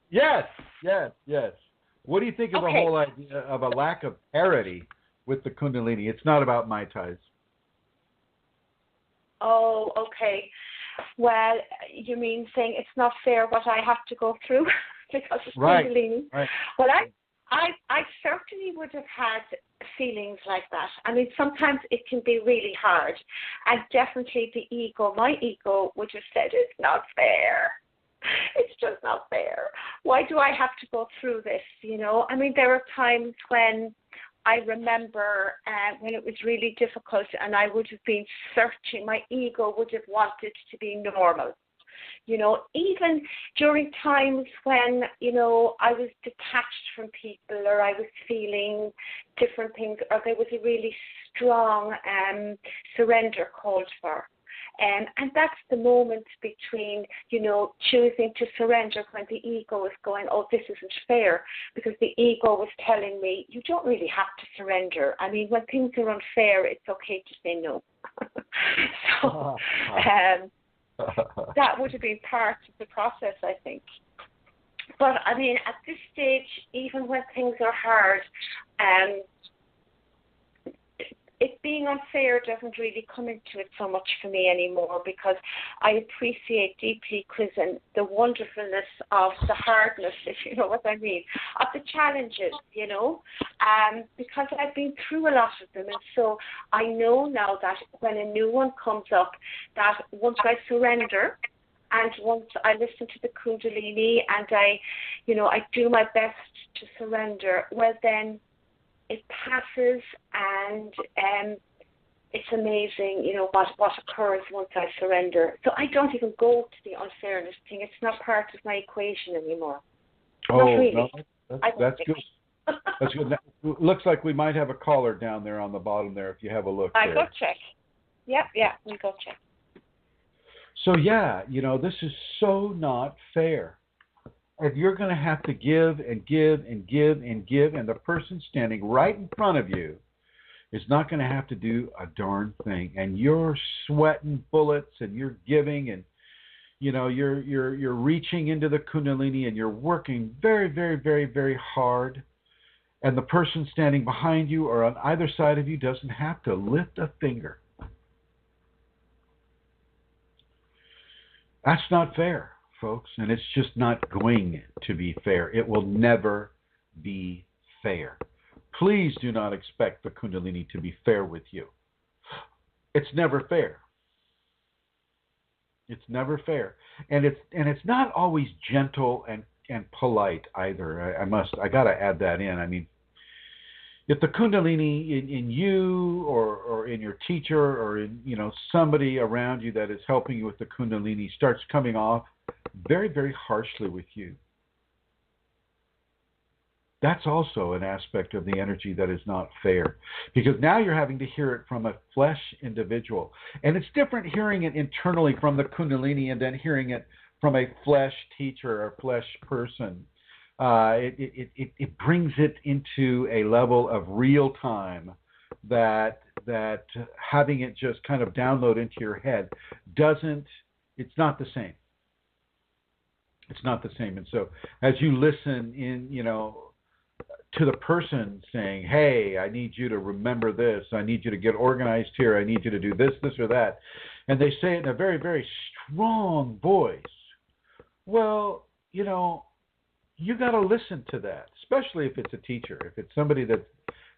Yes. What do you think of the whole idea of a lack of parity with the Kundalini? It's not about Mai Tais. Oh, okay. Well, you mean saying it's not fair what I have to go through because it's Kundalini? Right. Well, I certainly would have had feelings like that. I mean, sometimes it can be really hard. And definitely my ego would have said, it's not fair. It's just not fair. Why do I have to go through this, you know? I mean, there are times when I remember when it was really difficult and I would have been searching. My ego would have wanted to be normal. You know, even during times when, you know, I was detached from people or I was feeling different things or there was a really strong surrender called for. And that's the moment between, you know, choosing to surrender when the ego is going, oh, this isn't fair, because the ego was telling me, you don't really have to surrender. I mean, when things are unfair, it's okay to say no. So that would have been part of the process, I think. But, I mean, at this stage, even when things are hard, it being unfair doesn't really come into it so much for me anymore, because I appreciate deeply, Chrism, the wonderfulness of the hardness, if you know what I mean, of the challenges, you know, because I've been through a lot of them. And so I know now that when a new one comes up, that once I surrender and once I listen to the Kundalini and I do my best to surrender, well then it passes, and it's amazing, you know, what occurs once I surrender. So I don't even go to the unfairness thing. It's not part of my equation anymore. Oh, not really. No, that's good. That's good. Now, looks like we might have a caller down there on the bottom there if you have a look. I go check. Yeah, we go check. So, yeah, you know, this is so not fair. If you're going to have to give and give and give and give, and the person standing right in front of you is not going to have to do a darn thing, and you're sweating bullets and you're giving, and you know you're reaching into the Kundalini and you're working very, very, very, very hard, and the person standing behind you or on either side of you doesn't have to lift a finger. That's not fair, folks, and it's just not going to be fair. It will never be fair. Please do not expect the Kundalini to be fair with you. It's never fair. It's never fair, and it's not always gentle and polite either. I got to add that in. I mean, if the Kundalini in you or in your teacher or in, you know, somebody around you that is helping you with the Kundalini starts coming off very, very harshly with you, that's also an aspect of the energy that is not fair, because now you're having to hear it from a flesh individual, and it's different hearing it internally from the Kundalini and then hearing it from a flesh teacher or flesh person. It brings it into a level of real time that having it just kind of download into your head it's not the same. It's not the same. And so as you listen in, you know, to the person saying, hey, I need you to remember this, I need you to get organized here, I need you to do this, this or that, and they say it in a very, very strong voice, well, you know, you got to listen to that, especially if it's a teacher, if it's somebody that's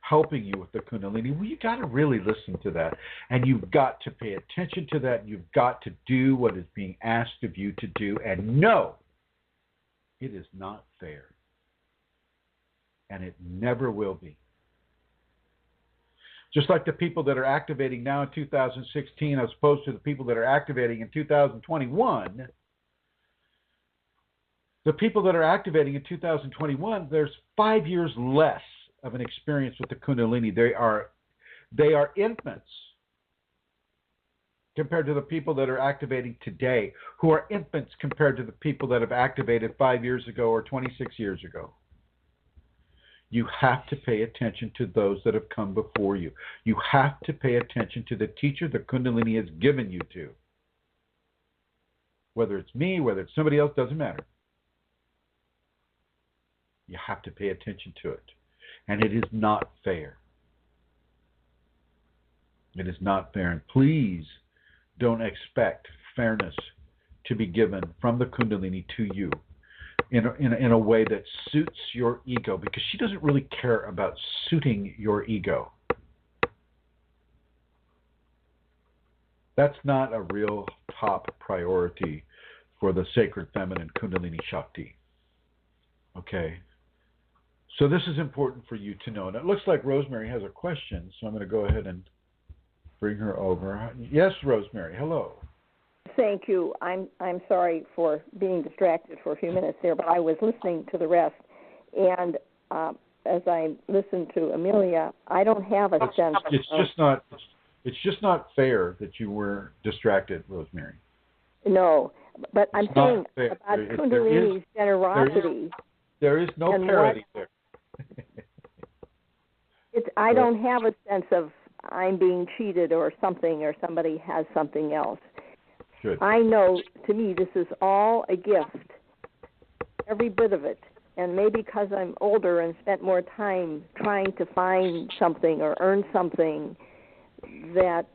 helping you with the Kundalini. Well, you got to really listen to that, and you've got to pay attention to that, and you've got to do what is being asked of you to do, and no, it is not fair, and it never will be. Just like the people that are activating now in 2016 as opposed to the people that are activating in 2021, the people that are activating in 2021, there's 5 years less of an experience with the Kundalini. They are infants compared to the people that are activating today, who are infants compared to the people that have activated 5 years ago or 26 years ago. You have to pay attention to those that have come before you. You have to pay attention to the teacher the Kundalini has given you to. Whether it's me, whether it's somebody else, doesn't matter. You have to pay attention to it. And it is not fair. It is not fair. And please don't expect fairness to be given from the Kundalini to you in a way that suits your ego, because she doesn't really care about suiting your ego. That's not a real top priority for the sacred feminine Kundalini Shakti. Okay? So this is important for you to know. And it looks like Rosemary has a question, so I'm going to go ahead and bring her over. Yes, Rosemary, hello. Thank you. I'm sorry for being distracted for a few minutes there, but I was listening to the rest. And as I listened to Amelia, I don't have a sense It's just not fair that you were distracted, Rosemary. No, but I'm saying about Kundalini's generosity. There is no parity there. I don't have a sense of I'm being cheated or something, or somebody has something else. Good. I know, to me, this is all a gift, every bit of it. And maybe because I'm older and spent more time trying to find something or earn something, that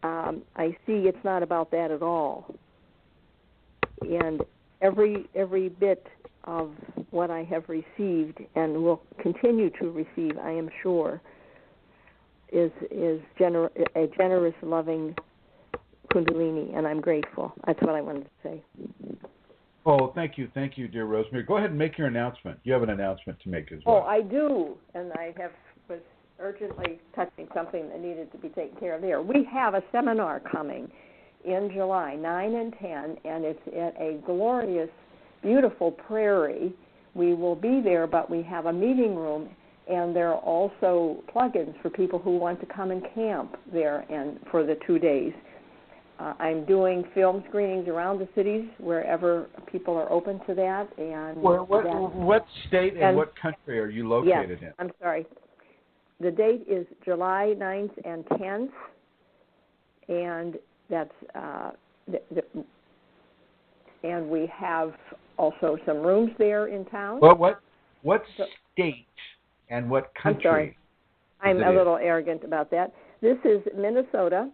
I see it's not about that at all. And every bit of what I have received and will continue to receive, I am sure, is a generous, loving Kundalini, and I'm grateful. That's what I wanted to say. Oh, thank you, dear Rosemary. Go ahead and make your announcement. You have an announcement to make as well. Oh, I do, and I was urgently touching something that needed to be taken care of there. We have a seminar coming in July, 9 and 10, and it's at a glorious, beautiful prairie. We will be there, but we have a meeting room, and there are also plugins for people who want to come and camp there and for the 2 days. I'm doing film screenings around the cities wherever people are open to that. And what state and what country are you located in? I'm sorry. The date is July 9th and 10th, and that's and we have also some rooms there in town. Well, what state and what country? I'm sorry. I'm a little arrogant about that. This is Minnesota.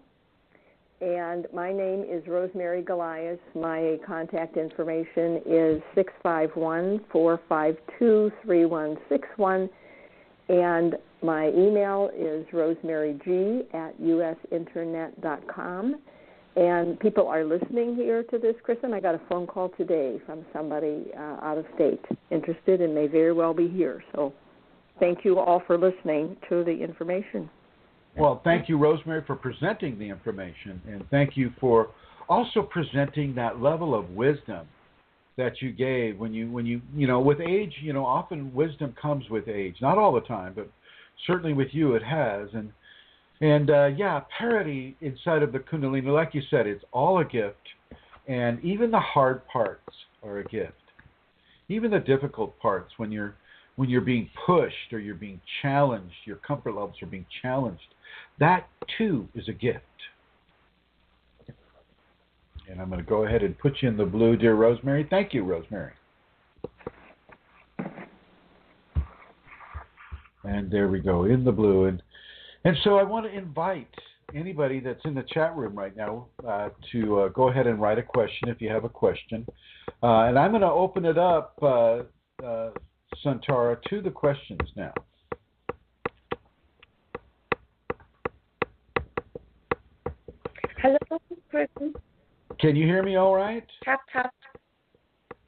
And my name is Rosemary Goliath. My contact information is 651-452-3161. And my email is rosemaryg@usinternet.com. And people are listening here to this, Chrism. I got a phone call today from somebody out of state interested and may very well be here. So thank you all for listening to the information. Well, thank you, Rosemary, for presenting the information, and thank you for also presenting that level of wisdom that you gave when you with age, often wisdom comes with age. Not all the time, but certainly with you it has. And parity inside of the Kundalini, like you said, it's all a gift, and even the hard parts are a gift. Even the difficult parts, when you're being pushed or you're being challenged, your comfort levels are being challenged. That, too, is a gift. And I'm going to go ahead and put you in the blue, dear Rosemary. Thank you, Rosemary. And there we go, in the blue. And so I want to invite anybody that's in the chat room right now to go ahead and write a question if you have a question. And I'm going to open it up, Santara, to the questions now. Hello, Chrism. Can you hear me all right? Tap, tap.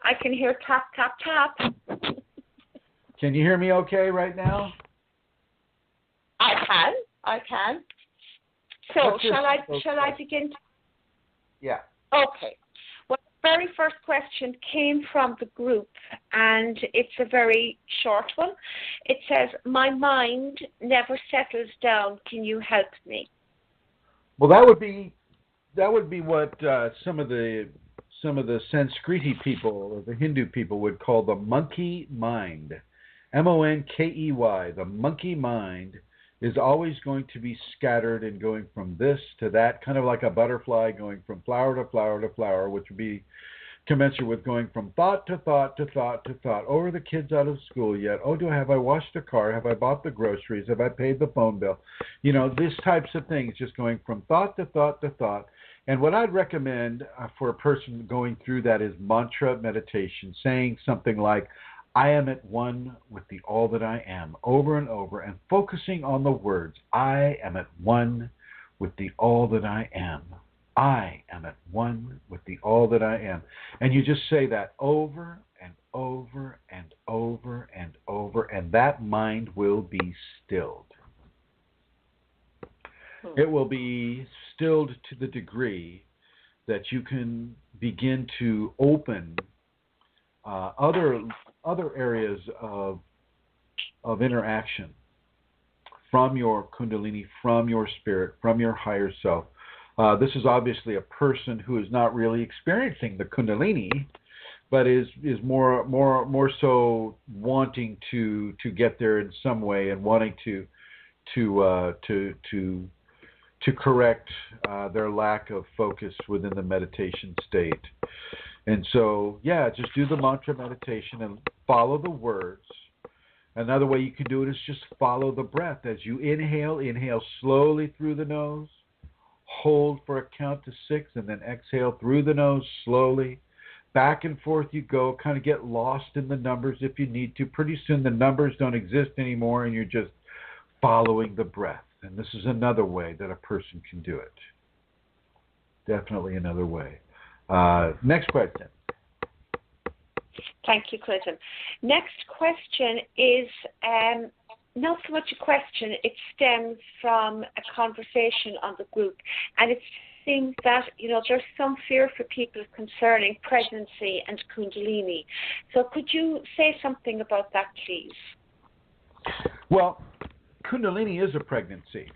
I can hear tap, tap, tap. Can you hear me okay right now? I can. So, shall I begin? Yeah. Okay. Well, the very first question came from the group, and it's a very short one. It says, "My mind never settles down. Can you help me?" Well, that would be that would be what some of the Sanskriti people or the Hindu people would call the monkey mind. Monkey. The monkey mind is always going to be scattered and going from this to that, kind of like a butterfly going from flower to flower to flower, which would be commensurate with going from thought to thought to thought to thought. Oh, are the kids out of school yet? Oh, have I washed the car? Have I bought the groceries? Have I paid the phone bill? You know, these types of things, just going from thought to thought to thought. And what I'd recommend for a person going through that is mantra meditation, saying something like, I am at one with the all that I am, over and over, and focusing on the words, I am at one with the all that I am. I am at one with the all that I am. And you just say that over and over and over and over, and that mind will be stilled. It will be stilled to the degree that you can begin to open other areas of interaction from your Kundalini, from your spirit, from your higher self. This is obviously a person who is not really experiencing the Kundalini, but is more so wanting to get there in some way and wanting to correct their lack of focus within the meditation state. And so, just do the mantra meditation and follow the words. Another way you can do it is just follow the breath. As you inhale slowly through the nose, hold for a count to 6, and then exhale through the nose slowly. Back and forth you go, kind of get lost in the numbers if you need to. Pretty soon the numbers don't exist anymore, and you're just following the breath. And this is another way that a person can do it. Definitely another way. Next question. Thank you, Chrism. Next question is not so much a question, it stems from a conversation on the group. And it seems that, there's some fear for people concerning pregnancy and Kundalini. So could you say something about that, please? Well, Kundalini is a pregnancy.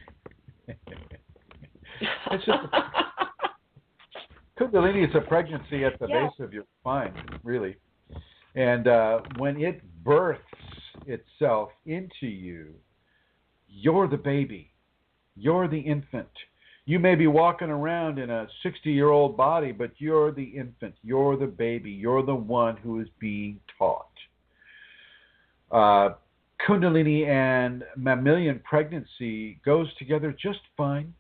It's just Kundalini is a pregnancy at the base of your spine, really. And when it births itself into you, you're the baby. You're the infant. You may be walking around in a 60-year-old body, but you're the infant. You're the baby. You're the one who is being taught. Kundalini and mammalian pregnancy goes together just fine.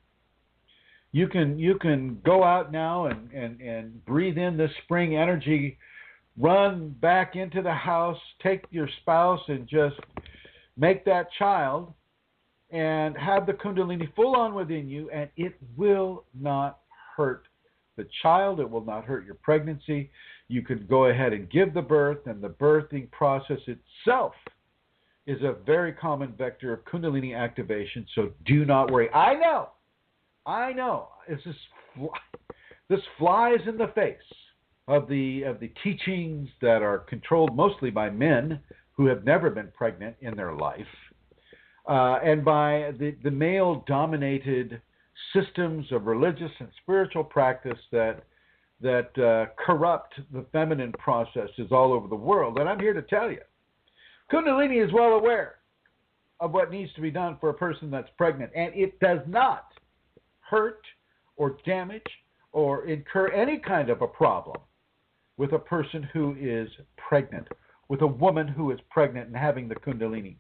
You can go out now and breathe in this spring energy, run back into the house, take your spouse and just make that child and have the Kundalini full on within you, and it will not hurt the child. It will not hurt your pregnancy. You can go ahead and give the birth, and the birthing process itself is a very common vector of Kundalini activation, so do not worry. I know. This flies in the face of the teachings that are controlled mostly by men who have never been pregnant in their life, and by the male-dominated systems of religious and spiritual practice that corrupt the feminine processes all over the world. And I'm here to tell you, Kundalini is well aware of what needs to be done for a person that's pregnant, and it does not hurt or damage or incur any kind of a problem with a person who is pregnant, with a woman who is pregnant and having the Kundalini.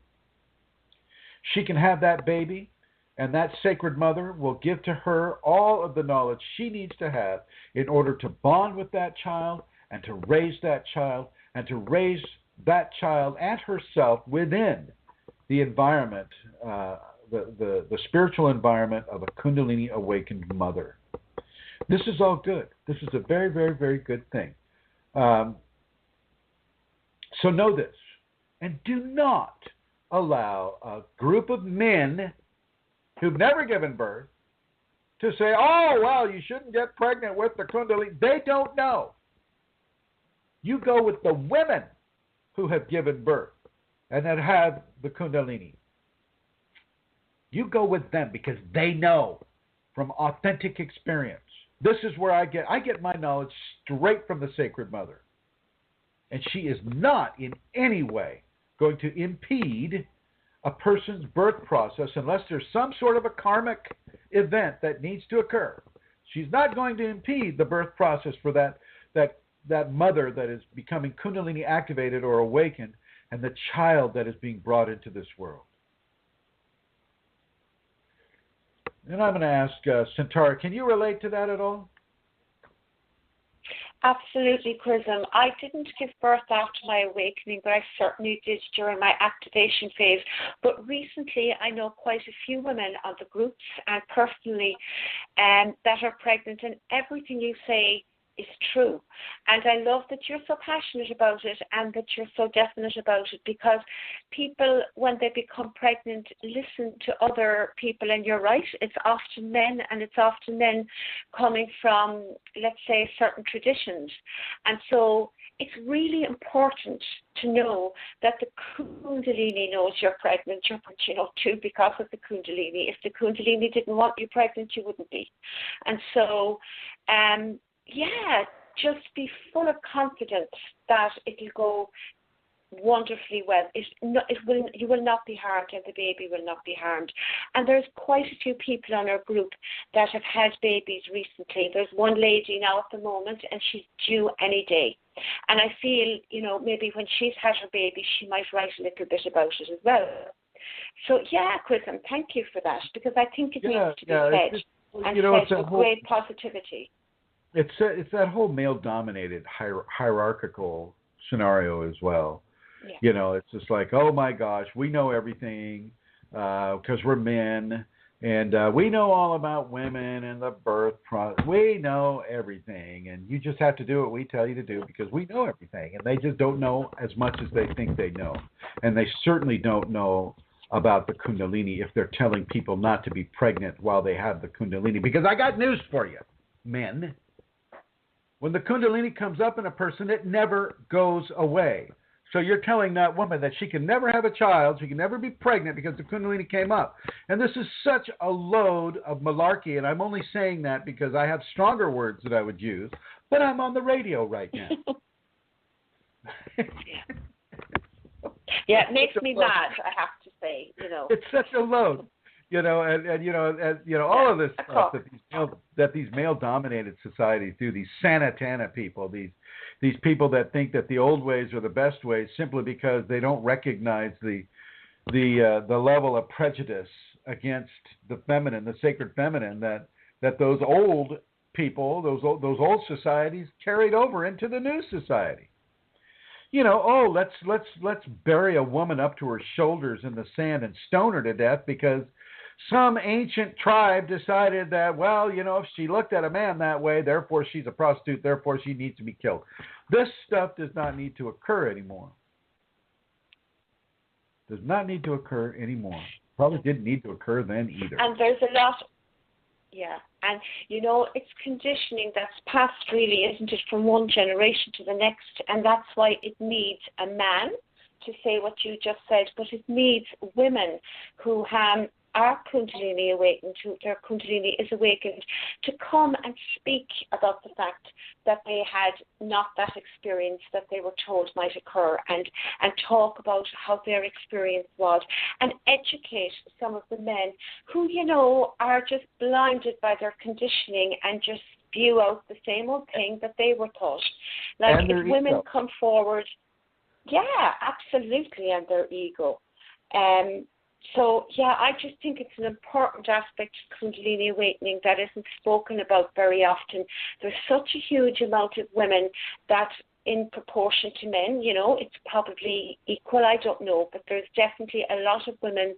She can have that baby, and that sacred mother will give to her all of the knowledge she needs to have in order to bond with that child and to raise that child and to raise that child and herself within the environment, the spiritual environment of a Kundalini awakened mother. This is all good. This is a very, very, very good thing. So know this, and do not allow a group of men who've never given birth to say, oh, well, you shouldn't get pregnant with the Kundalini. They don't know. You go with the women who have given birth and that have the Kundalini. You go with them because they know from authentic experience This is where I get my knowledge straight from the Sacred Mother. And she is not in any way going to impede a person's birth process unless there's some sort of a karmic event that needs to occur. She's not going to impede the birth process for that mother that is becoming Kundalini activated or awakened and the child that is being brought into this world. And I'm going to ask Centaura, can you relate to that at all? Absolutely, Chrism. I didn't give birth after my awakening, but I certainly did during my activation phase. But recently, I know quite a few women on the groups and personally that are pregnant, and everything you say is true. And I love that you're so passionate about it and that you're so definite about it, because people, when they become pregnant, listen to other people. And you're right, it's often men, and it's often men coming from, let's say, certain traditions. And so it's really important to know that the Kundalini knows you're pregnant. You're too, because of the Kundalini. If the Kundalini didn't want you pregnant, you wouldn't be. And so, just be full of confidence that it'll go wonderfully well. You will not be harmed, and the baby will not be harmed. And there's quite a few people on our group that have had babies recently. There's one lady now at the moment, and she's due any day. And I feel, maybe when she's had her baby, she might write a little bit about it as well. So, Chrism, thank you for that, because I think it needs to be said, and said with great positivity. It's that whole male-dominated hierarchical scenario as well. Yeah. It's just like, oh my gosh, we know everything because we're men, and we know all about women and the birth process. We know everything, and you just have to do what we tell you to do because we know everything. And they just don't know as much as they think they know. And they certainly don't know about the Kundalini if they're telling people not to be pregnant while they have the Kundalini. Because I got news for you, men. When the Kundalini comes up in a person, it never goes away. So you're telling that woman that she can never have a child, she can never be pregnant because the Kundalini came up. And this is such a load of malarkey, and I'm only saying that because I have stronger words that I would use, but I'm on the radio right now. Yeah, it makes me mad, I have to say, It's such a load. And all of this stuff that these male-dominated societies do, these sanatana people, these people that think that the old ways are the best ways simply because they don't recognize the level of prejudice against the feminine, the sacred feminine, that those old people, those old societies carried over into the new society. Let's bury a woman up to her shoulders in the sand and stone her to death because some ancient tribe decided that, if she looked at a man that way, therefore she's a prostitute, therefore she needs to be killed. This stuff does not need to occur anymore. Does not need to occur anymore. Probably didn't need to occur then either. And there's a lot, and it's conditioning that's passed really, isn't it, from one generation to the next, and that's why it needs a man to say what you just said, but it needs women who are Kundalini awakened, their Kundalini is awakened, to come and speak about the fact that they had not that experience that they were told might occur, and talk about how their experience was, and educate some of the men who, are just blinded by their conditioning and just spew out the same old thing that they were taught. Like, if women come forward, absolutely, and their ego. So, I just think it's an important aspect of Kundalini awakening that isn't spoken about very often. There's such a huge amount of women that, in proportion to men, it's probably equal, I don't know, but there's definitely a lot of women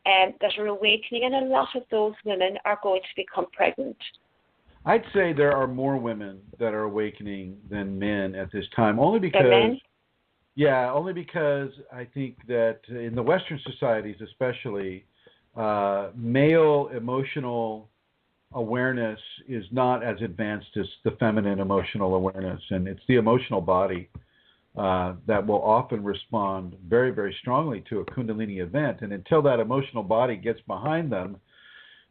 that are awakening, and a lot of those women are going to become pregnant. I'd say there are more women that are awakening than men at this time, only because... Than men? Yeah, only because I think that in the Western societies especially, male emotional awareness is not as advanced as the feminine emotional awareness. And it's the emotional body that will often respond very, very strongly to a Kundalini event. And until that emotional body gets behind them,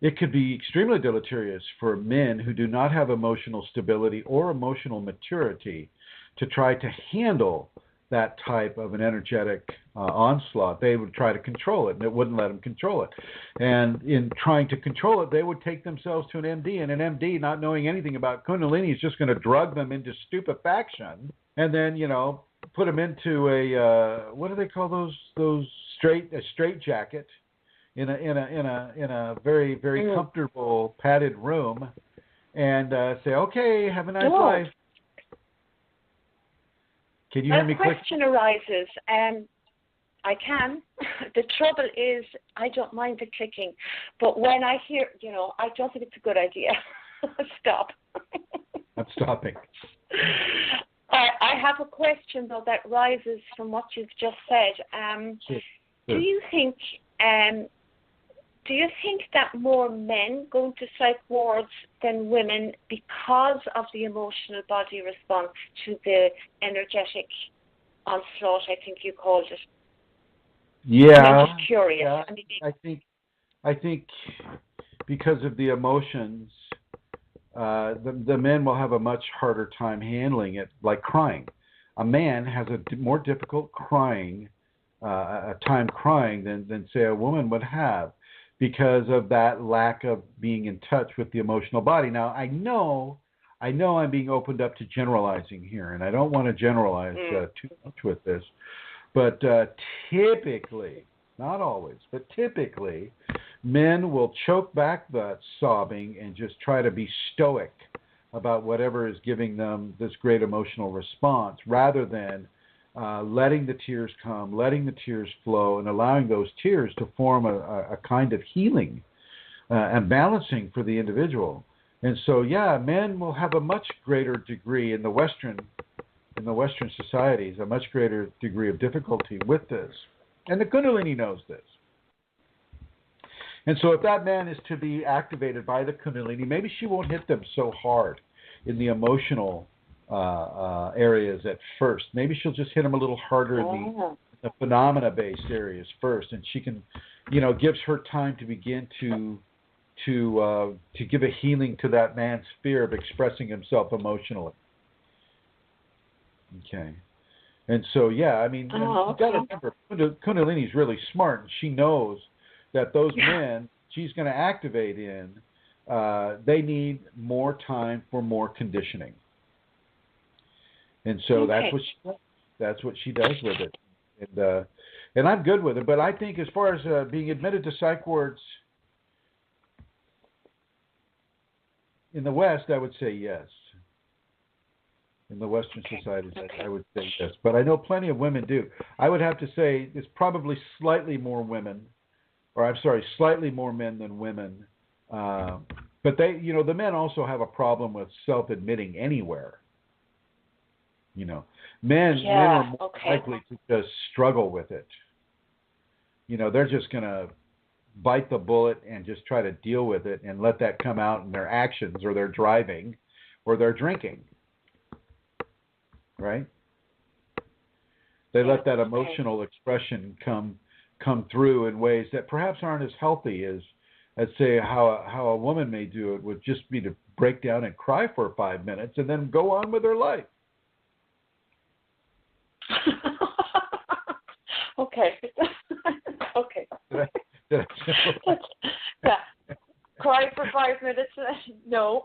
it could be extremely deleterious for men who do not have emotional stability or emotional maturity to try to handle that type of an energetic onslaught. They would try to control it, and it wouldn't let them control it. And in trying to control it, they would take themselves to an MD, and an MD, not knowing anything about Kundalini, is just going to drug them into stupefaction, and then, you know, put them into a what do they call those straight jacket in a very comfortable padded room, and say, okay, have a nice life. Can you hear me? Question arises. I can. The trouble is, I don't mind the clicking, but when I hear, you know, I don't think it's a good idea. Stop. I'm stopping. I have a question though that rises from what you've just said. Sure. Do you think that more men go into psych wards than women because of the emotional body response to the energetic onslaught, I think you called it? Yeah. I'm just curious. Yeah, I think because of the emotions, the men will have a much harder time handling it, like crying. A man has a more difficult time crying than say a woman would have, because of that lack of being in touch with the emotional body. Now, I know I'm being opened up to generalizing here, and I don't want to generalize too much with this, but typically, not always, but typically, men will choke back that sobbing and just try to be stoic about whatever is giving them this great emotional response, rather than letting the tears come, letting the tears flow, and allowing those tears to form a kind of healing and balancing for the individual. And so, yeah, men will have a much greater degree in the Western societies, a much greater degree of difficulty with this. And the Kundalini knows this. And so if that man is to be activated by the Kunalini, maybe she won't hit them so hard in the emotional areas at first. Maybe she'll just hit them a little harder in the phenomena-based areas first, and she can, gives her time to begin to give a healing to that man's fear of expressing himself emotionally. Okay. And so, yeah, I mean, you've got to remember, Kundalini's really smart, and she knows that those men she's going to activate in, they need more time for more conditioning. And so that's what she does with it. And I'm good with it. But I think as far as being admitted to psych wards in the West, I would say yes. In the Western societies, I would say yes. But I know plenty of women do. I would have to say it's probably slightly more men than women. But they, the men also have a problem with self-admitting anywhere. Men are more likely to just struggle with it. They're just going to bite the bullet and just try to deal with it and let that come out in their actions or their driving or their drinking. Right? They let that emotional expression come through in ways that perhaps aren't as healthy as say how a woman may do it, would just be to break down and cry for 5 minutes and then go on with her life. Okay. Okay. Yeah. Cry for 5 minutes? No.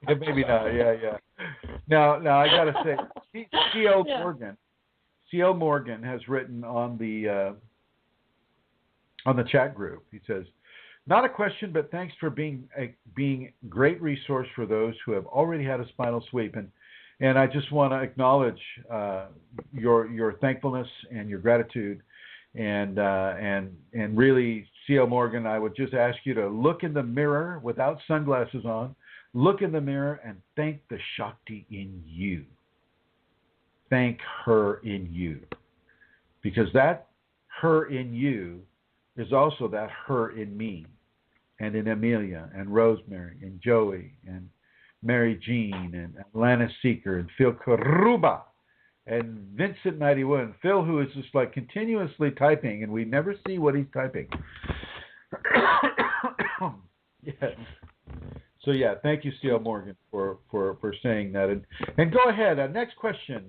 Maybe not. Yeah. Now I got to say, C.L. Morgan has written on the chat group. He says, "Not a question, but thanks for being a great resource for those who have already had a spinal sweep." And I just want to acknowledge your thankfulness and your gratitude, and really, C.L. Morgan, I would just ask you to look in the mirror without sunglasses on. Look in the mirror and thank the Shakti in you. Thank her in you, because that her in you is also that her in me, and in Amelia, and Rosemary, and Joey, and Mary Jean, and Atlanta Seeker, and Phil Karuba, and Vincent 91. Phil, who is just like continuously typing, and we never see what he's typing. Yes. So yeah, thank you, C.L. Morgan, for saying that. And go ahead. Next question,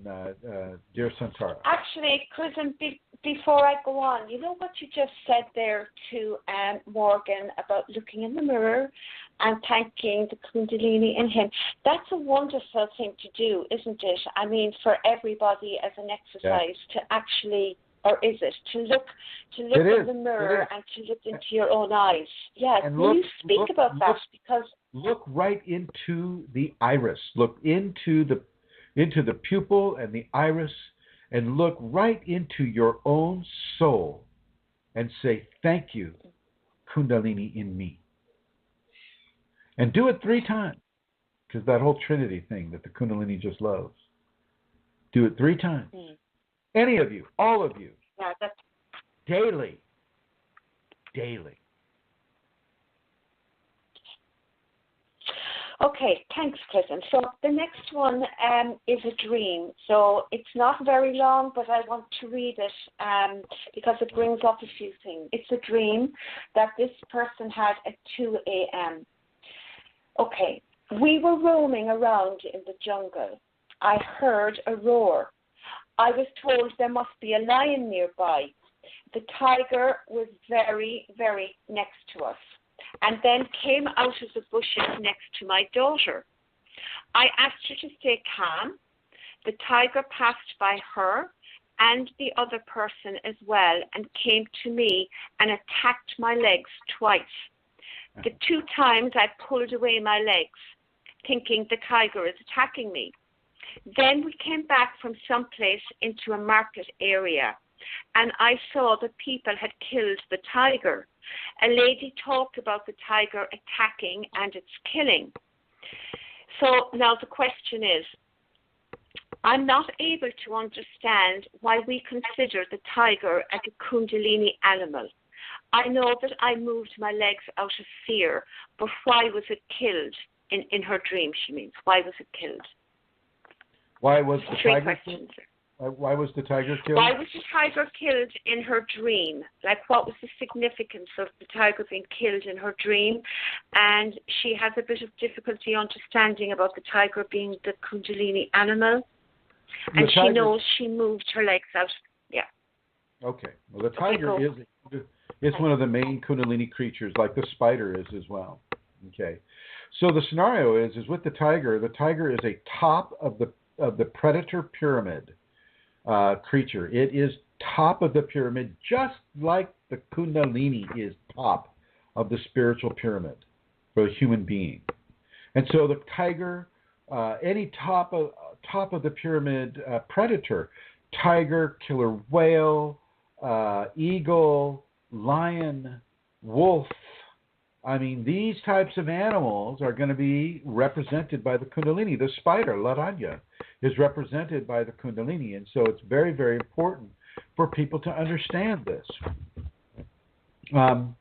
dear Santara. Actually, Chrism, before I go on, you know what you just said there to Morgan about looking in the mirror and thanking the Kundalini in him. That's a wonderful thing to do, isn't it? I mean, for everybody as an exercise to actually, or is it, to look in the mirror and to look into your own eyes. Yes, and will you speak about that? Because look right into the iris. Look into the pupil and the iris, and look right into your own soul and say, thank you, Kundalini in me. And do it 3 times, because that whole Trinity thing that the Kundalini just loves. Do it 3 times. Any of you, all of you. Yeah, that's Daily. okay, thanks, Chrism. So the next one is a dream. So it's not very long, but I want to read it because it brings up a few things. It's a dream that this person had at 2 a.m. Okay, we were roaming around in the jungle. I heard a roar. I was told there must be a lion nearby. The tiger was very, very next to us, and then came out of the bushes next to my daughter. I asked her to stay calm. The tiger passed by her and the other person as well and came to me and attacked my legs twice. The 2 times I pulled away my legs, thinking the tiger is attacking me. Then we came back from someplace into a market area, and I saw that people had killed the tiger. A lady talked about the tiger attacking and its killing. So now the question is, I'm not able to understand why we consider the tiger as a Kundalini animal. I know that I moved my legs out of fear, but why was it killed? In her dream, she means. Why was it killed? Why was the 3 tiger questions. Why was the tiger killed? Why was the tiger killed in her dream? Like, what was the significance of the tiger being killed in her dream? And she has a bit of difficulty understanding about the tiger being the Kundalini animal. And she knows she moved her legs out. Yeah. Okay. Well, the tiger is one of the main Kundalini creatures, like the spider is as well. Okay. So the scenario is with the tiger. The tiger is a top of the predator pyramid creature. It is top of the pyramid, just like the Kundalini is top of the spiritual pyramid for a human being. And so the tiger, any top of the pyramid predator, tiger, killer whale, eagle, lion, wolf. I mean, these types of animals are going to be represented by the Kundalini. The spider, Laranya, is represented by the Kundalini. And so it's very, very important for people to understand this. And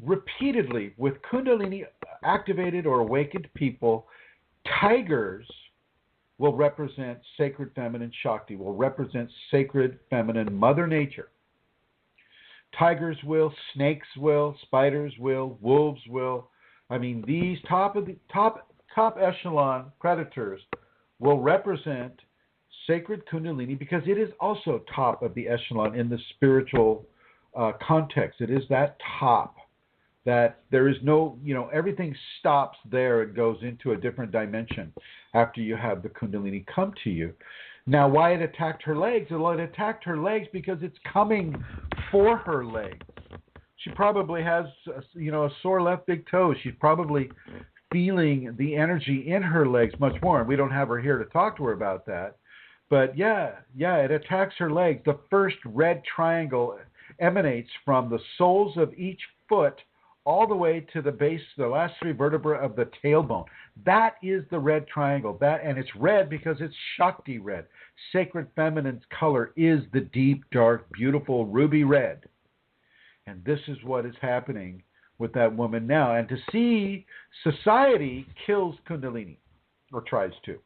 repeatedly, with Kundalini activated or awakened people, tigers will represent sacred feminine Shakti, will represent sacred feminine Mother Nature. Tigers will, snakes will, spiders will, wolves will. I mean, these top echelon predators will represent sacred Kundalini because it is also top of the echelon in the spiritual context. It is that top that there is no, everything stops there and goes into a different dimension after you have the Kundalini come to you. Now, why it attacked her legs? Well, it attacked her legs because it's coming for her legs. She probably has, a sore left big toe. She's probably feeling the energy in her legs much more. And we don't have her here to talk to her about that. But yeah, it attacks her legs. The first red triangle emanates from the soles of each foot all the way to the base, the last 3 vertebrae of the tailbone. That is the red triangle. And it's red because it's Shakti red. Sacred feminine's color is the deep, dark, beautiful ruby red. And this is what is happening with that woman now. And to see society kills Kundalini, or tries to.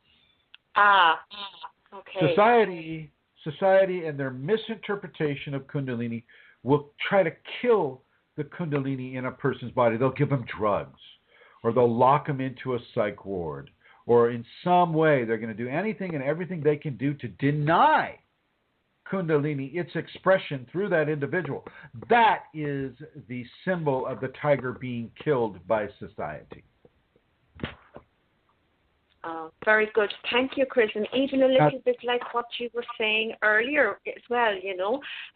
Okay. Society and their misinterpretation of Kundalini will try to kill the Kundalini in a person's body. They'll give them drugs, or they'll lock them into a psych ward, or in some way they're going to do anything and everything they can do to deny Kundalini its expression through that individual. That is the symbol of the tiger being killed by society. Very good. Thank you, Chris. And even a little bit like what you were saying earlier as well,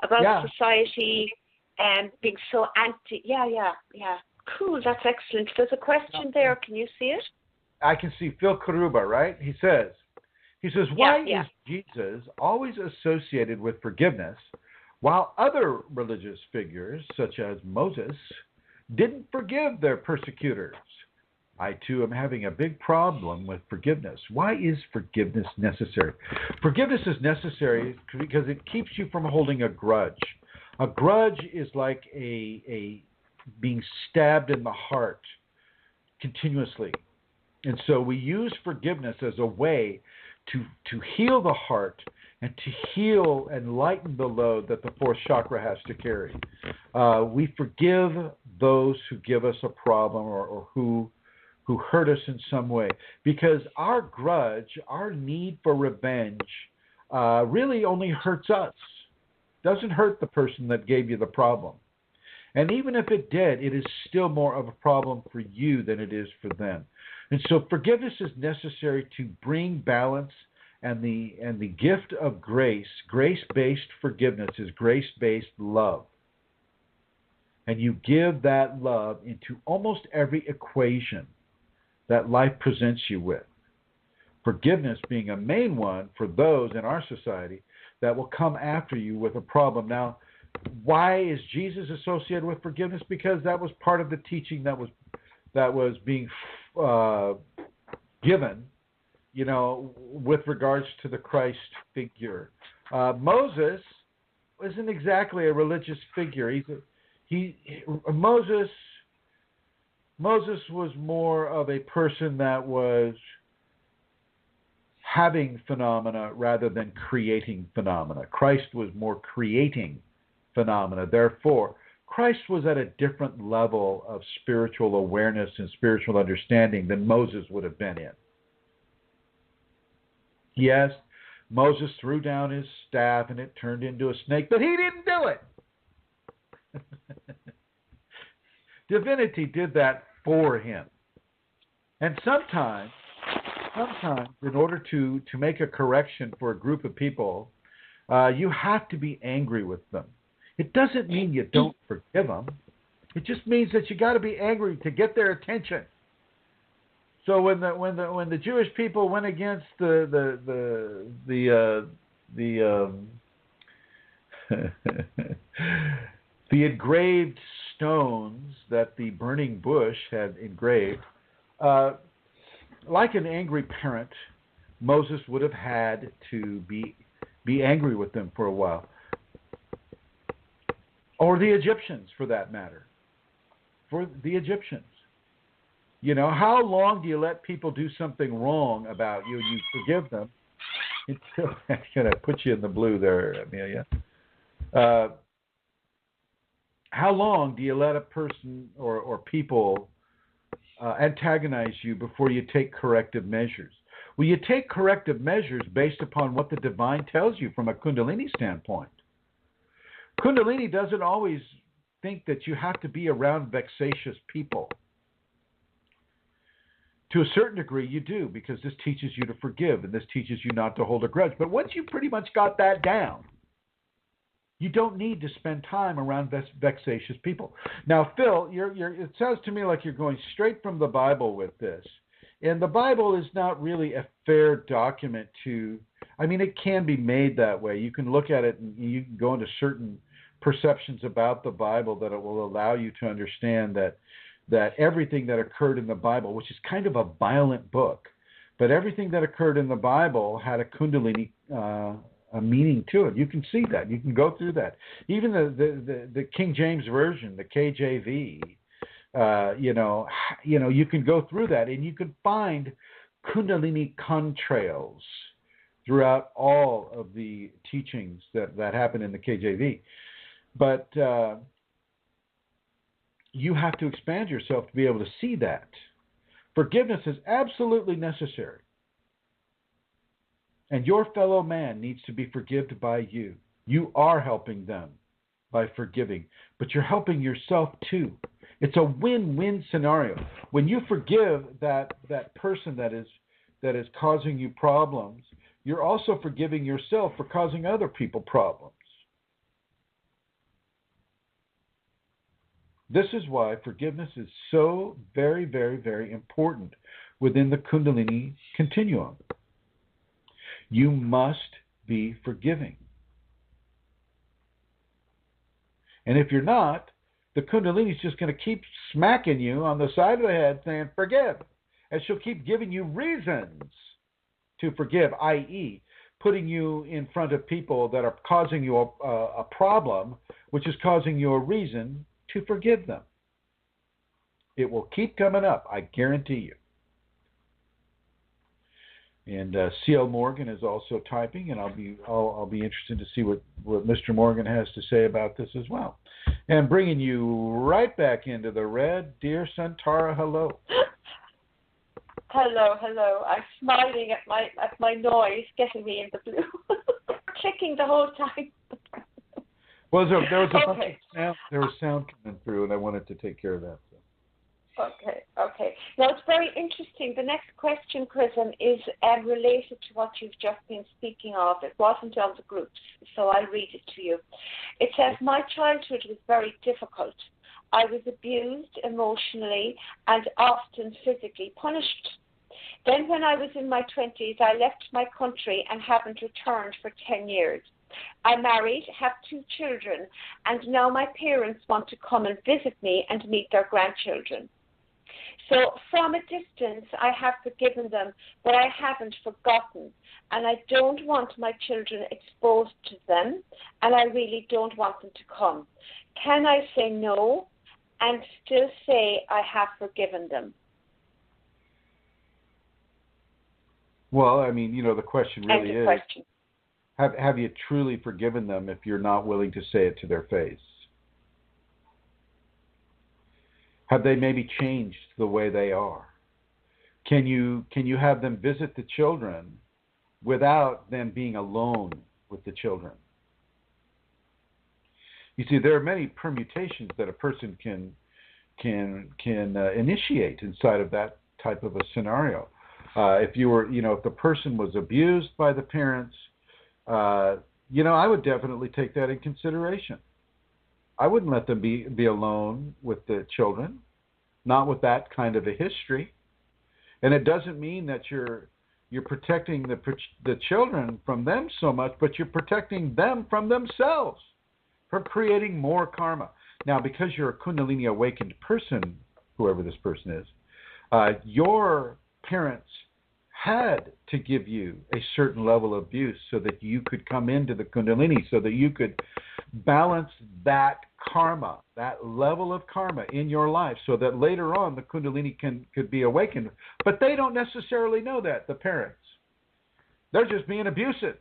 about society being so anti. Yeah. Cool. That's excellent. There's a question there. Can you see it? I can see Phil Karuba, right? He says, why is Jesus always associated with forgiveness while other religious figures, such as Moses, didn't forgive their persecutors? I, too, am having a big problem with forgiveness. Why is forgiveness necessary? Forgiveness is necessary because it keeps you from holding a grudge. A grudge is like a being stabbed in the heart continuously. And so we use forgiveness as a way to heal the heart and to heal and lighten the load that the fourth chakra has to carry. We forgive those who give us a problem or who hurt us in some way, because our grudge, our need for revenge, really only hurts us. Doesn't hurt the person that gave you the problem. And even if it did, it is still more of a problem for you than it is for them. And so forgiveness is necessary to bring balance, and the gift of grace, grace-based forgiveness is grace-based love. And you give that love into almost every equation that life presents you with. Forgiveness being a main one for those in our society that will come after you with a problem. Now, why is Jesus associated with forgiveness? Because that was part of the teaching that was being given, with regards to the Christ figure. Moses isn't exactly a religious figure. Moses was more of a person that was having phenomena rather than creating phenomena. Christ was more creating phenomena. Therefore, Christ was at a different level of spiritual awareness and spiritual understanding than Moses would have been in. Yes, Moses threw down his staff and it turned into a snake, but he didn't do it. Divinity did that for him. And sometimes, in order to make a correction for a group of people, you have to be angry with them. It doesn't mean you don't forgive them. It just means that you got to be angry to get their attention. So when the Jewish people went against the engraved stones that the burning bush had engraved, like an angry parent, Moses would have had to be angry with them for a while. Or the Egyptians, for that matter. For the Egyptians. How long do you let people do something wrong about you and you forgive them until I'm going to put you in the blue there, Amelia. How long do you let a person or people antagonize you before you take corrective measures? Well, you take corrective measures based upon what the divine tells you from a Kundalini standpoint. Kundalini doesn't always think that you have to be around vexatious people. To a certain degree, you do, because this teaches you to forgive and this teaches you not to hold a grudge. But once you pretty much got that down, you don't need to spend time around vexatious people. Now, Phil, it sounds to me like you're going straight from the Bible with this. And the Bible is not really a fair document it can be made that way. You can look at it and you can go into certain perceptions about the Bible that it will allow you to understand that everything that occurred in the Bible, which is kind of a violent book, but everything that occurred in the Bible had a Kundalini a meaning to it. You can see that. You can go through that. Even the King James Version, the KJV, you can go through that and you can find Kundalini contrails throughout all of the teachings that happen in the KJV. But you have to expand yourself to be able to see that. Forgiveness is absolutely necessary. And your fellow man needs to be forgiven by you. You are helping them by forgiving, but you're helping yourself too. It's a win-win scenario. When you forgive that person that is causing you problems, you're also forgiving yourself for causing other people problems. This is why forgiveness is so very, very, very important within the Kundalini continuum. You must be forgiving. And if you're not, the Kundalini is just going to keep smacking you on the side of the head saying, forgive. And she'll keep giving you reasons to forgive, i.e., putting you in front of people that are causing you a problem, which is causing you a reason to forgive them. It will keep coming up, I guarantee you. And C.L. Morgan is also typing, and I'll be interested to see what Mr. Morgan has to say about this as well. And bringing you right back into the red, dear Santara, hello. Hello. I'm smiling at my noise getting me in the blue. Clicking the whole time. Well, there was sound coming through, and I wanted to take care of that. So. Okay. Now, it's very interesting. The next question, Chrism, is related to what you've just been speaking of. It wasn't on the groups, so I'll read it to you. It says, my childhood was very difficult. I was abused emotionally and often physically punished. Then when I was in my 20s, I left my country and haven't returned for 10 years. I married, have 2 children, and now my parents want to come and visit me and meet their grandchildren. So from a distance, I have forgiven them, but I haven't forgotten. And I don't want my children exposed to them, and I really don't want them to come. Can I say no and still say I have forgiven them? Well, I mean, the question really is, question. Have you truly forgiven them if you're not willing to say it to their face? Have they maybe changed the way they are? Can you have them visit the children without them being alone with the children? You see, there are many permutations that a person can initiate inside of that type of a scenario. If the person was abused by the parents, I would definitely take that in consideration. I wouldn't let them be alone with the children, not with that kind of a history. And it doesn't mean that you're protecting the children from them so much, but you're protecting them from themselves, from creating more karma. Now, because you're a Kundalini awakened person, whoever this person is, your parents had to give you a certain level of abuse so that you could come into the Kundalini, so that you could balance that karma, that level of karma in your life, so that later on the Kundalini could be awakened. But they don't necessarily know that, the parents. They're just being abusive.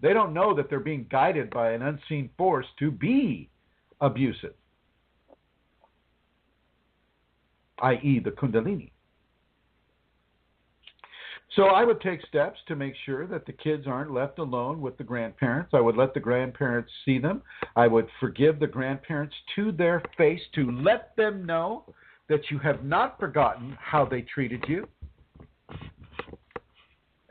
They don't know that they're being guided by an unseen force to be abusive, i.e. the Kundalini. So I would take steps to make sure that the kids aren't left alone with the grandparents. I would let the grandparents see them. I would forgive the grandparents to their face to let them know that you have not forgotten how they treated you,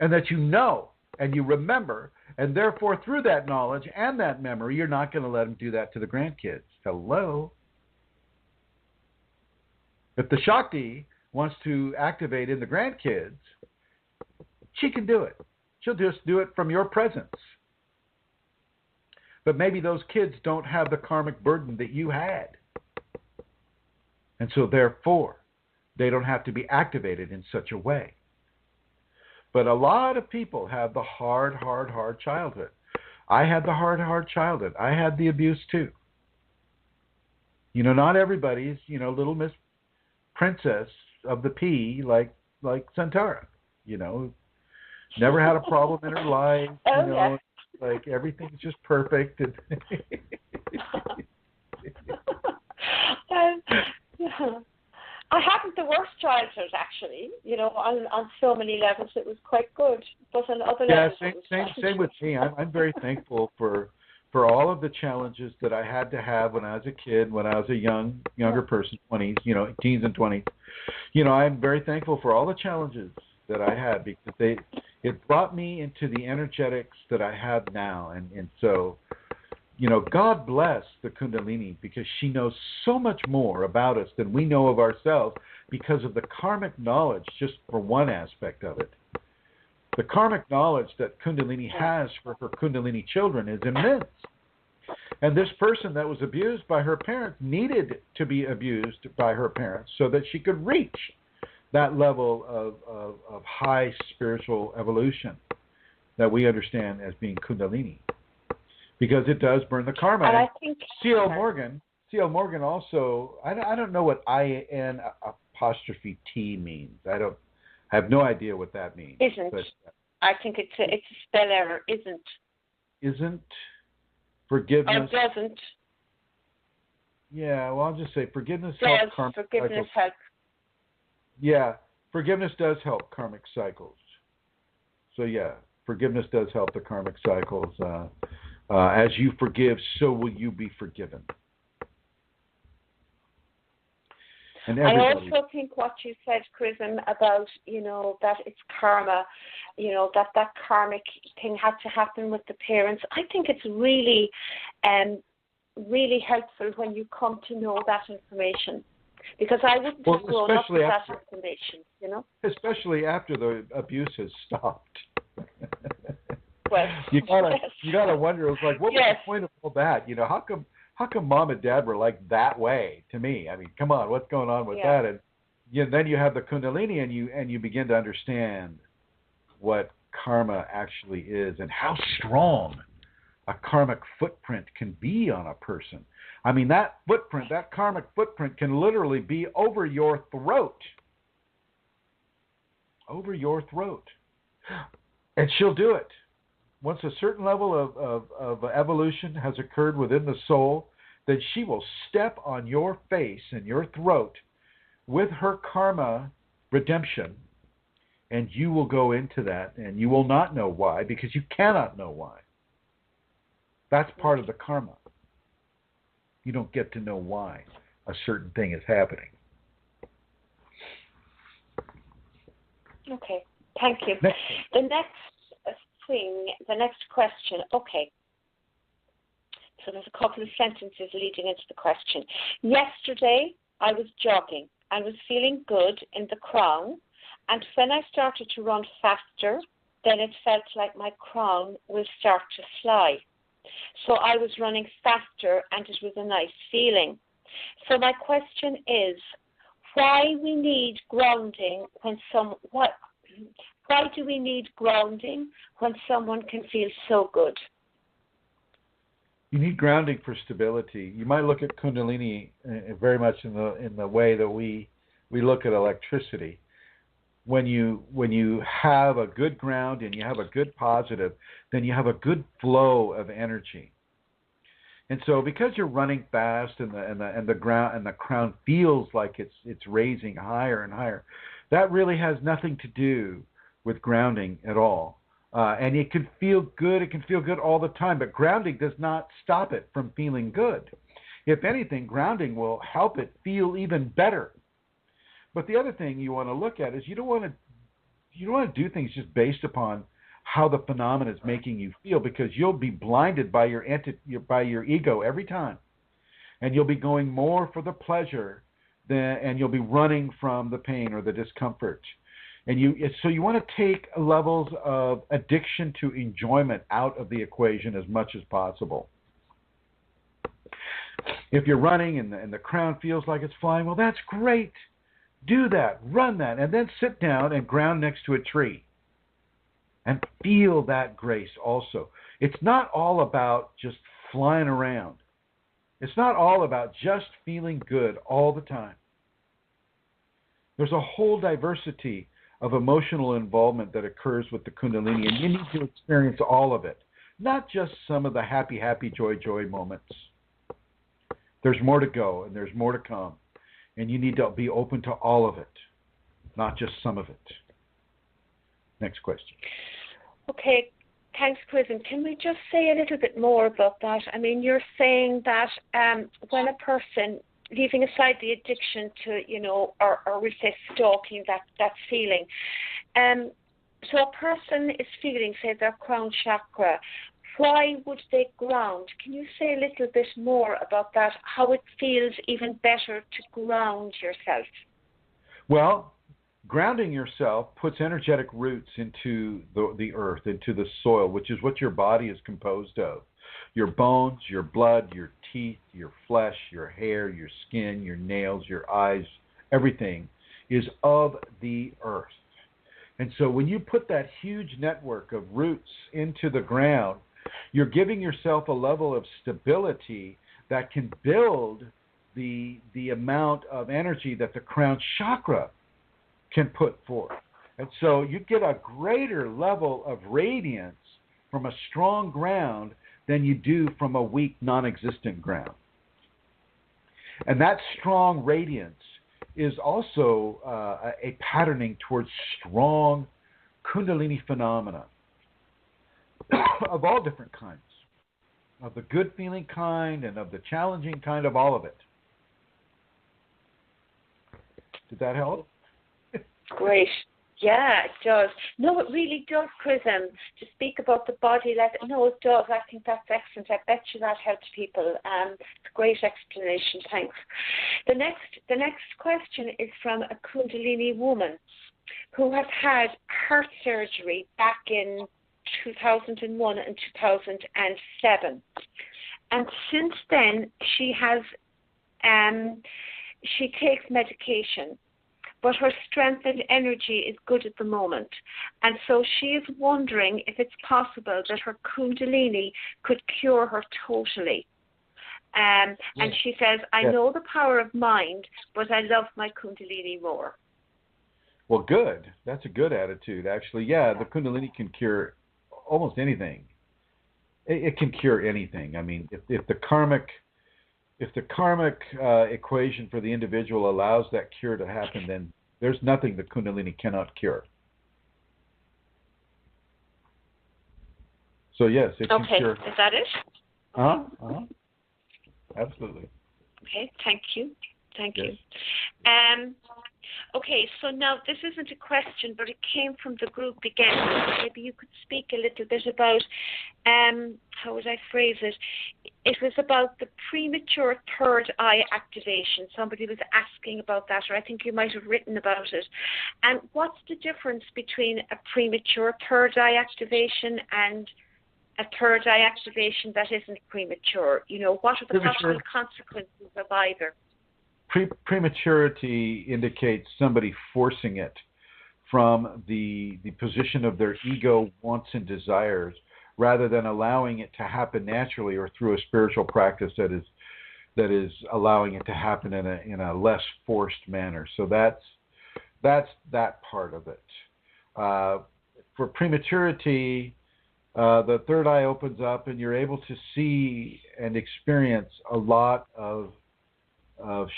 and that you know and you remember, and therefore through that knowledge and that memory, you're not going to let them do that to the grandkids. Hello? If the Shakti wants to activate in the grandkids, she can do it. She'll just do it from your presence. But maybe those kids don't have the karmic burden that you had. And so therefore, they don't have to be activated in such a way. But a lot of people have the hard childhood. I had the hard childhood. I had the abuse too. Not everybody's, little Miss Princess of the Pea like Santara, Never had a problem in her life. Yeah. Like everything's just perfect. Yeah. I haven't the worst childhood, actually. On so many levels it was quite good, but on other levels it was same with me. I'm very thankful for all of the challenges that I had to have when I was a kid, when I was a younger person, 20s, teens and 20s. I'm very thankful for all the challenges that I had because it brought me into the energetics that I have now, and so. God bless the Kundalini because she knows so much more about us than we know of ourselves because of the karmic knowledge, just for one aspect of it. The karmic knowledge that Kundalini has for her Kundalini children is immense. And this person that was abused by her parents needed to be abused by her parents so that she could reach that level of high spiritual evolution that we understand as being Kundalini. Because it does burn the karma. And I think C.L. Morgan also, I don't know what IN apostrophe T means. I have no idea what that means. Isn't. But, I think it's a spell error. Isn't. Isn't. Forgiveness. Or doesn't. Yeah, well, I'll just say forgiveness helps karmic forgiveness cycles. Help. Yeah, forgiveness does help karmic cycles. So, yeah, forgiveness does help the karmic cycles. As you forgive, so will you be forgiven. And I also think what you said, Chrism, about, that it's karma, that karmic thing had to happen with the parents. I think it's really, really helpful when you come to know that information. Because I wouldn't have grown up with that information, Especially after the abuse has stopped. Well, you gotta wonder. It's like, what was the point of all that? How come mom and dad were like that way to me? I mean, come on, what's going on with that? And then you have the Kundalini, and you begin to understand what karma actually is and how strong a karmic footprint can be on a person. I mean, that karmic footprint, can literally be over your throat. Over your throat, and she'll do it. Once a certain level of evolution has occurred within the soul, then she will step on your face and your throat with her karma redemption, and you will go into that, and you will not know why, because you cannot know why. That's part of the karma. You don't get to know why a certain thing is happening. Okay, thank you. The next question. Okay. So there's a couple of sentences leading into the question. Yesterday, I was jogging and was feeling good in the crown, and when I started to run faster, then it felt like my crown will start to fly. So I was running faster, and it was a nice feeling. So my question is, why we need grounding why do we need grounding when someone can feel so good? You need grounding for stability. You might look at Kundalini very much in the way that we look at electricity. When you have a good ground and you have a good positive, then you have a good flow of energy. And so, because you're running fast and the ground and the crown feels like it's raising higher and higher, that really has nothing to do with grounding at all. And it can feel good. It can feel good all the time, but grounding does not stop it from feeling good. If anything, grounding will help it feel even better. But the other thing you want to look at is you don't want to do things just based upon how the phenomenon is making you feel, because you'll be blinded by your ego every time, and you'll be going more for the pleasure and you'll be running from the pain or the discomfort. And so you want to take levels of addiction to enjoyment out of the equation as much as possible. If you're running and the crown feels like it's flying, well, that's great. Do that, run that, and then sit down and ground next to a tree and feel that grace also. It's not all about just flying around. It's not all about just feeling good all the time. There's a whole diversity of emotional involvement that occurs with the Kundalini, and you need to experience all of it, not just some of the happy, joy moments. There's more to go, and there's more to come. And you need to be open to all of it, not just some of it. Next question. Okay, thanks, Chrism. Can we just say a little bit more about that? I mean, you're saying that when a person, leaving aside the addiction to, or we say stalking, that feeling, so a person is feeling, say, their crown chakra. Why would they ground? Can you say a little bit more about that, how it feels even better to ground yourself? Well, grounding yourself puts energetic roots into the earth, into the soil, which is what your body is composed of. Your bones, your blood, your teeth, your flesh, your hair, your skin, your nails, your eyes, everything is of the earth. And so when you put that huge network of roots into the ground, you're giving yourself a level of stability that can build the amount of energy that the crown chakra can put forth. And so you get a greater level of radiance from a strong ground than you do from a weak, non-existent ground. And that strong radiance is also a patterning towards strong Kundalini phenomena of all different kinds, of the good feeling kind and of the challenging kind, of all of it. Did that help? Great. Yeah, it does. No, it really does, Chrism. To speak about the body, no, it does. I think that's excellent. I bet you that helps people. It's a great explanation. Thanks. The next question is from a Kundalini woman who has had heart surgery back in 2001 and 2007, and since then she has she takes medication, but her strength and energy is good at the moment. And so she is wondering if it's possible that her Kundalini could cure her totally. And she says, I know the power of mind, but I love my Kundalini more. Well, good. That's a good attitude, actually. Yeah, the Kundalini can cure almost anything. It can cure anything. I mean, if the karmic equation for the individual allows that cure to happen, then there's nothing the Kundalini cannot cure. So yes, it can cure. Okay, is that it? Absolutely. Okay, thank you. Thank yes. you. Okay, so now this isn't a question, but it came from the group again. Maybe you could speak a little bit about, how would I phrase it? It was about the premature third eye activation. Somebody was asking about that, or I think you might have written about it. And what's the difference between a premature third eye activation and a third eye activation that isn't premature? What are the possible consequences of either? Prematurity indicates somebody forcing it from the position of their ego, wants, and desires, rather than allowing it to happen naturally or through a spiritual practice that is allowing it to happen in a less forced manner. So that's that part of it. For prematurity, the third eye opens up, and you're able to see and experience a lot of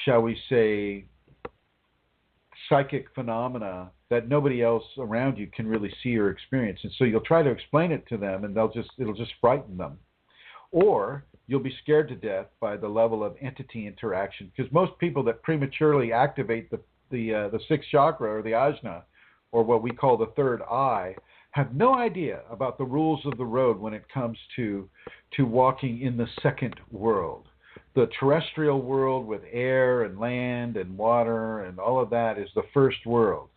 shall we say, psychic phenomena that nobody else around you can really see or experience. And so you'll try to explain it to them, and it'll just frighten them. Or you'll be scared to death by the level of entity interaction, because most people that prematurely activate the sixth chakra, or the ajna, or what we call the third eye, have no idea about the rules of the road when it comes to walking in the second world. The terrestrial world with air and land and water and all of that is the first world.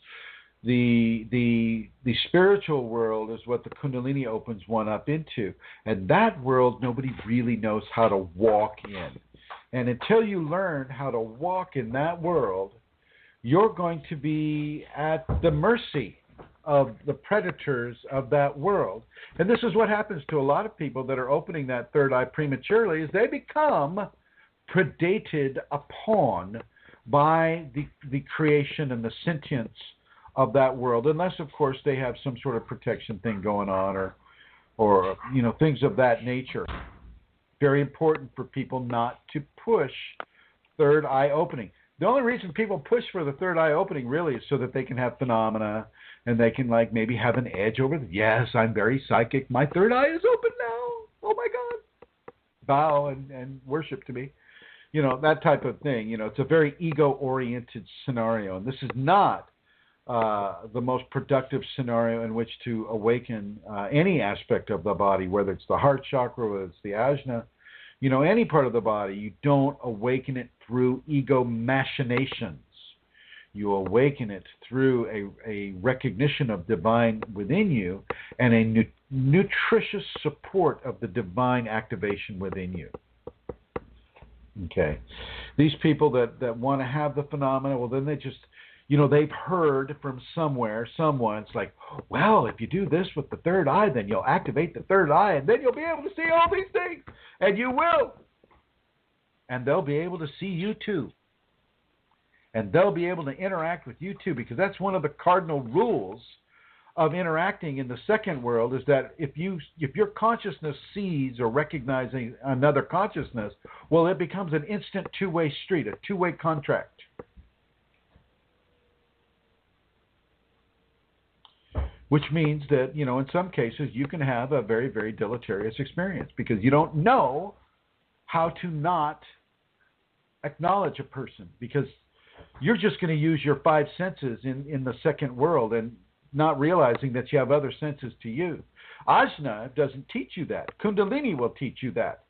The spiritual world is what the Kundalini opens one up into. And that world nobody really knows how to walk in. And until you learn how to walk in that world, you're going to be at the mercy of the predators of that world. And this is what happens to a lot of people that are opening that third eye prematurely, is they become predated upon by the creation and the sentience of that world, unless of course they have some sort of protection thing going on, or things of that nature. very important for people not to push third eye opening. The only reason people push for the third eye opening really is so that they can have phenomena and they can like maybe have an edge over yes, I'm very psychic. My third eye is open now. Oh my God. Bow and worship to me. You know, that type of thing. You know, it's a very ego-oriented scenario. And this is not the most productive scenario in which to awaken any aspect of the body, whether it's the heart chakra, whether it's the ajna, you know, any part of the body. You don't awaken it through ego machinations. You awaken it through a recognition of divine within you and a nutritious support of the divine activation within you. Okay. These people that want to have the phenomena, well, then they just, you know, they've heard from somewhere, someone, it's like, well, if you do this with the third eye, then you'll activate the third eye, and then you'll be able to see all these things, and you will. And they'll be able to see you too. And they'll be able to interact with you too, because that's one of the cardinal rules of interacting in the second world is that if your consciousness sees or recognizing another consciousness, well, it becomes an instant two-way street, a two-way contract. Which means that, you know, in some cases you can have a very, very deleterious experience because you don't know how to not acknowledge a person because you're just going to use your five senses in the second world and not realizing that you have other senses to use. Ajna doesn't teach you that. Kundalini will teach you that.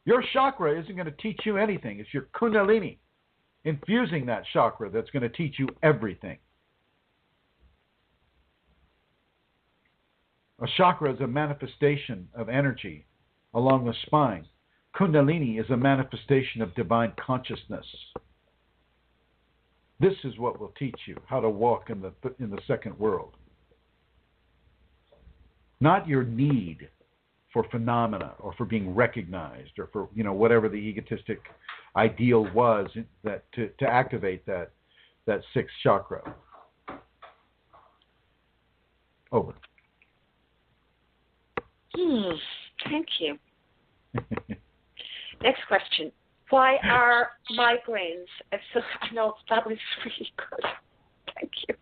Your chakra isn't going to teach you anything. It's your Kunalini infusing that chakra that's going to teach you everything. A chakra is a manifestation of energy along the spine. Kundalini is a manifestation of divine consciousness. This is what will teach you how to walk in the second world. Not your need for phenomena or for being recognized or for, you know, whatever the egotistic ideal was that to activate that sixth chakra. Over. Thank you. Next question. Why are migraines, I know that was really good. Thank you.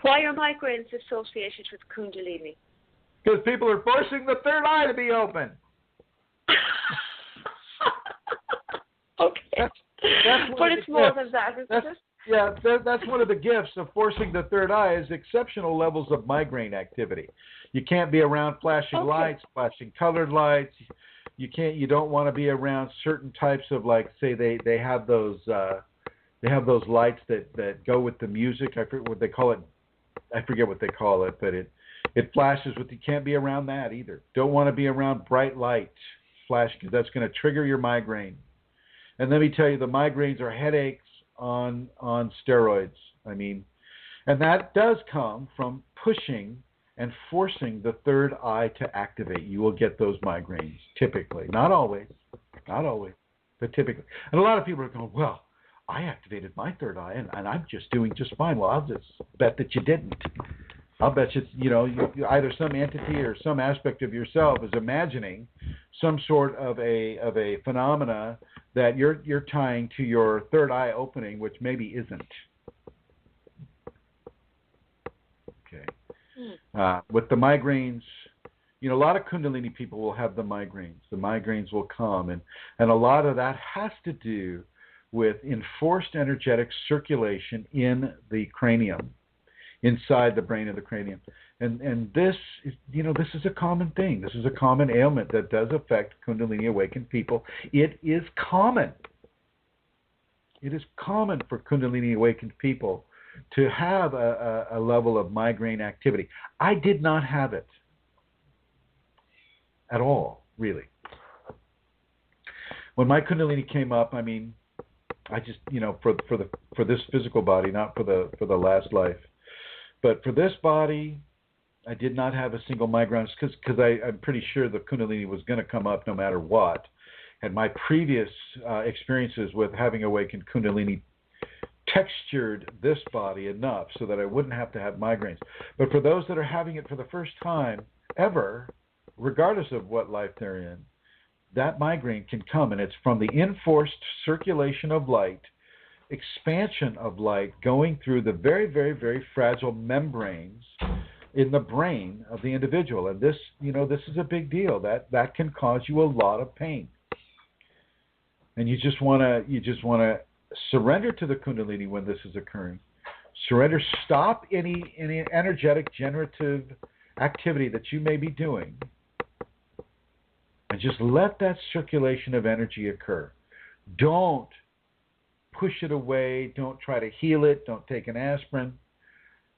Why are migraines associated with Kundalini? Because people are forcing the third eye to be open. Okay. But it's more than that, isn't it? Yeah, that's one of the gifts of forcing the third eye is exceptional levels of migraine activity. You can't be around flashing lights, flashing colored lights. You don't want to be around certain types of, like, say they have those lights that go with the music. I forget what they call it. But it flashes with. You can't be around that either. Don't want to be around bright light flash because that's going to trigger your migraine. And let me tell you, the migraines are headaches on steroids. I mean, and that does come from pushing and forcing the third eye to activate. You will get those migraines, typically. Not always, but typically. And a lot of people are going, well, I activated my third eye, and I'm just doing just fine. Well, I'll just bet that you didn't. I'll bet you either some entity or some aspect of yourself is imagining some sort of a phenomena that you're tying to your third eye opening, which maybe isn't. Okay. With the migraines, a lot of Kundalini people will have the migraines. The migraines will come, and a lot of that has to do with enforced energetic circulation in the cranium, inside the brain of the cranium. And this is, this is a common thing. This is a common ailment that does affect Kundalini awakened people. It is common. It is common for Kundalini awakened people to have a level of migraine activity. I did not have it at all, really. When my Kundalini came up, I mean, I just, for this physical body, not for the last life, but for this body, I did not have a single migraine because I'm pretty sure the Kundalini was going to come up no matter what. And my previous experiences with having awakened Kundalini textured this body enough so that I wouldn't have to have migraines. But for those that are having it for the first time ever, regardless of what life they're in, that migraine can come, and it's from the enforced circulation of light, expansion of light going through the very, very, very fragile membranes in the brain of the individual. And this, this is a big deal. That can cause you a lot of pain. And you just want to surrender to the Kundalini when this is occurring. Surrender. Stop any energetic generative activity that you may be doing, and just let that circulation of energy occur. Don't push it away. Don't try to heal it. Don't take an aspirin.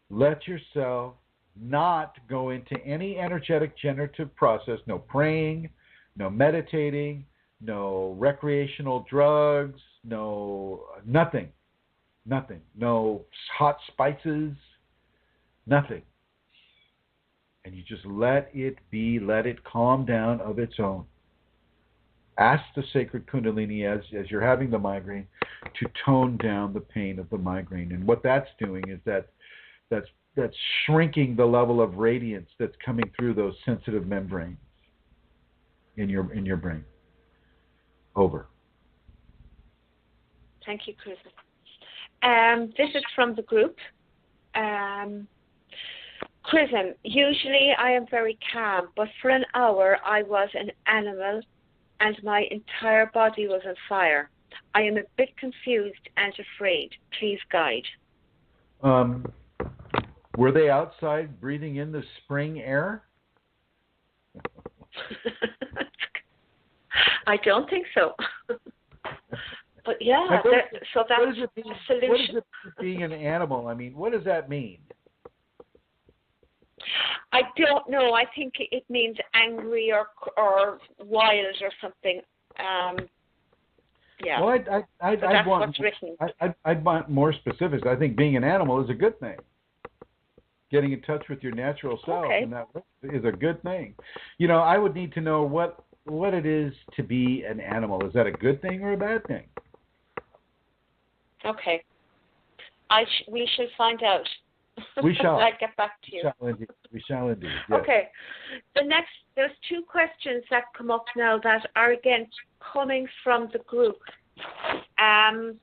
Let yourself not go into any energetic generative process. No praying, no meditating, no recreational drugs, nothing. No hot spices, nothing. And you just let it be, let it calm down of its own. Ask the sacred Kundalini as you're having the migraine to tone down the pain of the migraine. And what that's doing is that's shrinking the level of radiance that's coming through those sensitive membranes in your brain. Over. Thank you, Chris. This is from the group. Chrism, usually I am very calm, but for an hour I was an animal and my entire body was on fire. I am a bit confused and afraid. Please guide. Were they outside breathing in the spring air? I don't think so. But yeah, so that's the solution. What is it being an animal? I mean, what does that mean? I don't know. I think it means angry or wild or something. Yeah. Well, I'd want more specifics. I think being an animal is a good thing. Getting in touch with your natural self in that way is a good thing. I would need to know what it is to be an animal. Is that a good thing or a bad thing? Okay. We shall find out. We shall. I'll get back to you. We shall indeed. Yes. Okay. There's two questions that come up now that are again coming from the group. Can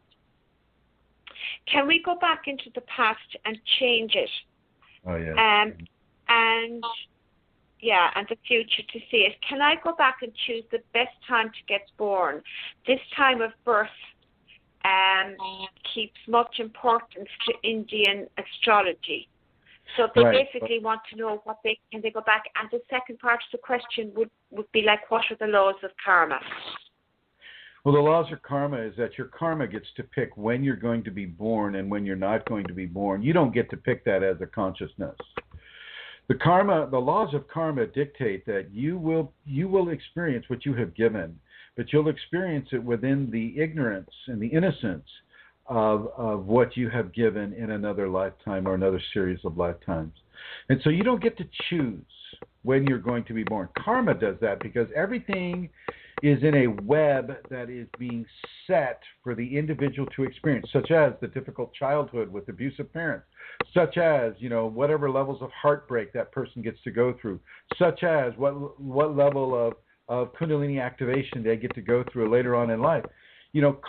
we go back into the past and change it? Oh yeah. And the future to see it. Can I go back and choose the best time to get born? This time of birth keeps much importance to Indian astrology. So they basically want to know can they go back? And the second part of the question would be like, what are the laws of karma? Well, the laws of karma is that your karma gets to pick when you're going to be born and when you're not going to be born. You don't get to pick that as a consciousness. The laws of karma dictate that you will experience what you have given, but you'll experience it within the ignorance and the innocence of what you have given in another lifetime or another series of lifetimes. And so you don't get to choose when you're going to be born. Karma does that because everything is in a web that is being set for the individual to experience, such as the difficult childhood with abusive parents, such as, whatever levels of heartbreak that person gets to go through, such as what level of Kundalini activation they get to go through later on in life.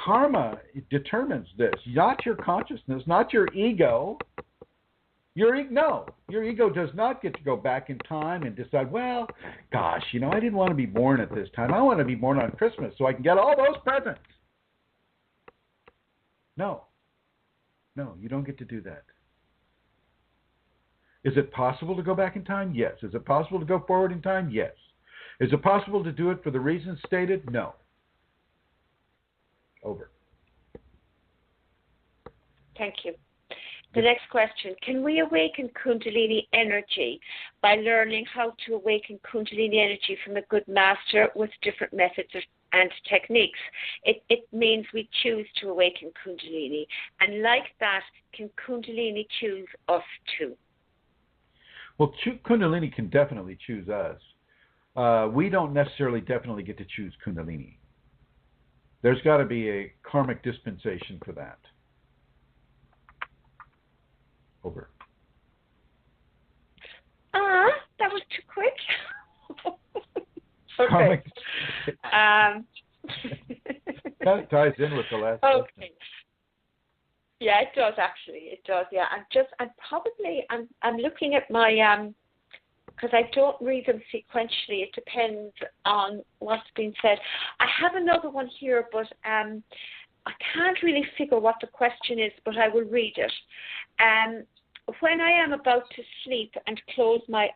Karma determines this, not your consciousness, not your ego. Your ego does not get to go back in time and decide, well, gosh, I didn't want to be born at this time. I want to be born on Christmas so I can get all those presents. No, you don't get to do that. Is it possible to go back in time? Yes. Is it possible to go forward in time? Yes. Is it possible to do it for the reasons stated? No. Over. Thank you. The next question, can we awaken Kundalini energy by learning how to awaken Kundalini energy from a good master with different methods and techniques? It means we choose to awaken Kundalini. And like that, can Kundalini choose us too? Well, Kundalini can definitely choose us. We don't necessarily definitely get to choose Kundalini. There's got to be a karmic dispensation for that. Over. That was too quick. Okay. That ties in with the last question. Okay. Yeah, it does actually. It does. Yeah, I'm looking at my because I don't read them sequentially. It depends on what's been said. I have another one here, but I can't really figure what the question is, but I will read it. When I am about to sleep and close my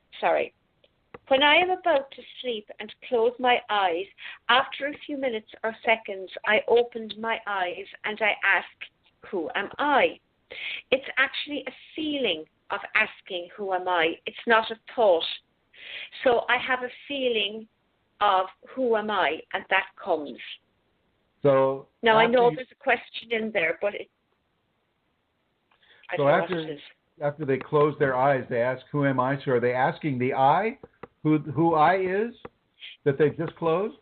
eyes, after a few minutes or seconds, I opened my eyes and I ask, who am I? It's actually a feeling of asking, who am I? It's not a thought. So I have a feeling of who am I, and that comes. So now I know there's a question in there, but after they close their eyes, they ask, who am I? So are they asking the I, who I is, that they've just closed?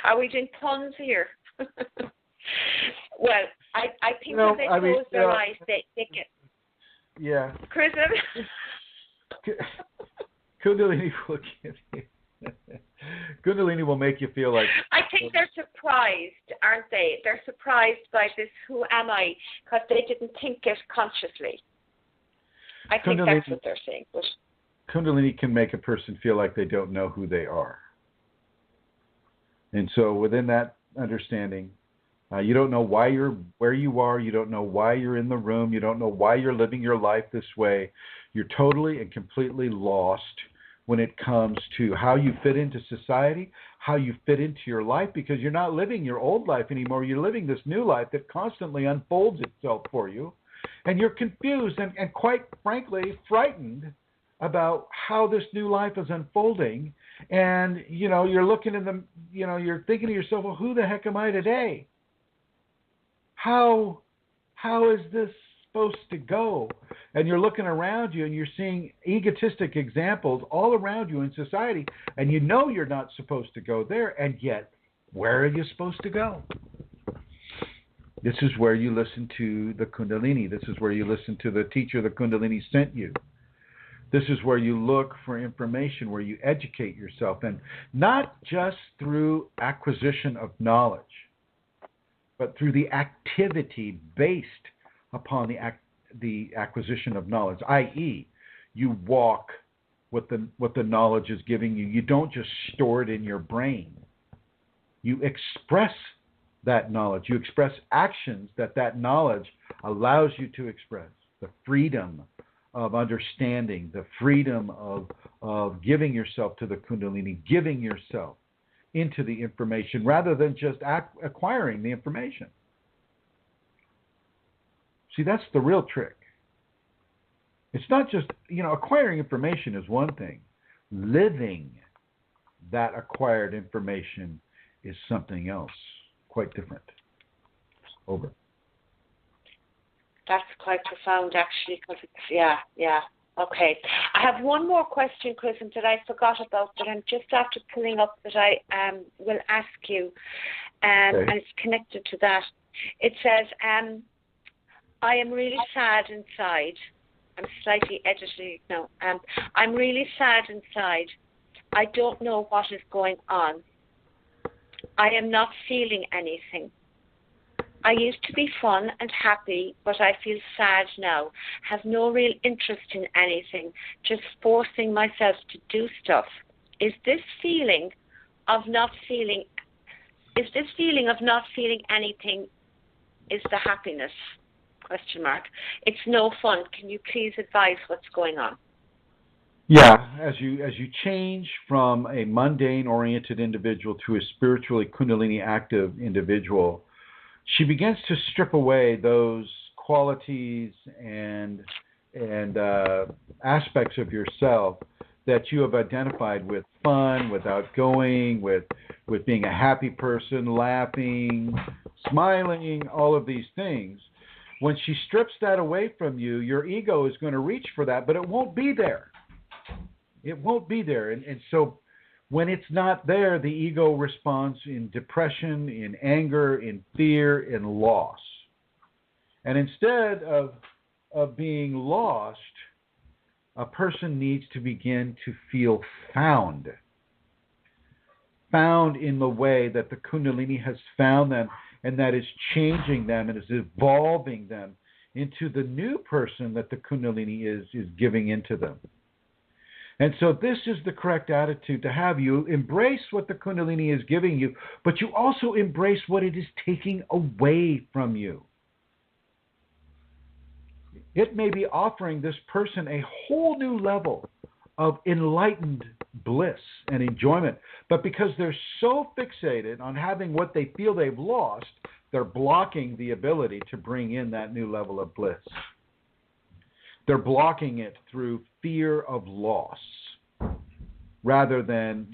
Are we doing puns here? Well, I think when they close their eyes, they get... Yeah. Chrism? Kundalini will give you... Kundalini will make you feel like... I think they're surprised, aren't they? They're surprised by this, who am I? Because they didn't think it consciously. I think that's what they're saying. But Kundalini can make a person feel like they don't know who they are. And so within that understanding, you don't know why you're where you are. You don't know why you're in the room. You don't know why you're living your life this way. You're totally and completely lost when it comes to how you fit into society, how you fit into your life, because you're not living your old life anymore. You're living this new life that constantly unfolds itself for you. And you're confused and quite frankly frightened about how this new life is unfolding. And, you're looking at them, you're thinking to yourself, well, who the heck am I today? How is this supposed to go? And you're looking around you and you're seeing egotistic examples all around you in society, and you're not supposed to go there, and yet, where are you supposed to go? This is where you listen to the Kundalini. This is where you listen to the teacher the Kundalini sent you. This is where you look for information, where you educate yourself, and not just through acquisition of knowledge, but through the activity based upon the acquisition of knowledge, i.e., you walk what the knowledge is giving you. You don't just store it in your brain. You express that knowledge. You express actions that knowledge allows you to express. The freedom of understanding, the freedom of giving yourself to the Kundalini, giving yourself into the information rather than just acquiring the information. See, that's the real trick. It's not just, acquiring information is one thing. Living that acquired information is something else, quite different. Over. That's quite profound, actually, because Okay. I have one more question, Chrism, that I forgot about, that I'm just after pulling up, that I will ask you, and it's connected to that. It says, I am really sad inside. I'm slightly editing it now. I'm really sad inside. I don't know what is going on. I am not feeling anything. I used to be fun and happy, but I feel sad now. Have no real interest in anything, just forcing myself to do stuff. Is this feeling of not feeling anything is the happiness? ? It's no fun. Can you please advise what's going on? Yeah, as you change from a mundane-oriented individual to a spiritually Kundalini active individual, she begins to strip away those qualities and aspects of yourself that you have identified with fun, with outgoing, with being a happy person, laughing, smiling, all of these things. When she strips that away from you, your ego is going to reach for that, but it won't be there. It won't be there. And so when it's not there, the ego responds in depression, in anger, in fear, in loss. And instead of being lost, a person needs to begin to feel found. found in the way that the Kundalini has found them, and that is changing them and is evolving them into the new person that the Kundalini is giving into them. And so this is the correct attitude to have. You embrace what the Kundalini is giving you, but you also embrace what it is taking away from you. It may be offering this person a whole new level of enlightened bliss and enjoyment, but because they're so fixated on having what they feel they've lost, they're blocking the ability to bring in that new level of bliss. They're blocking it through fear of loss rather than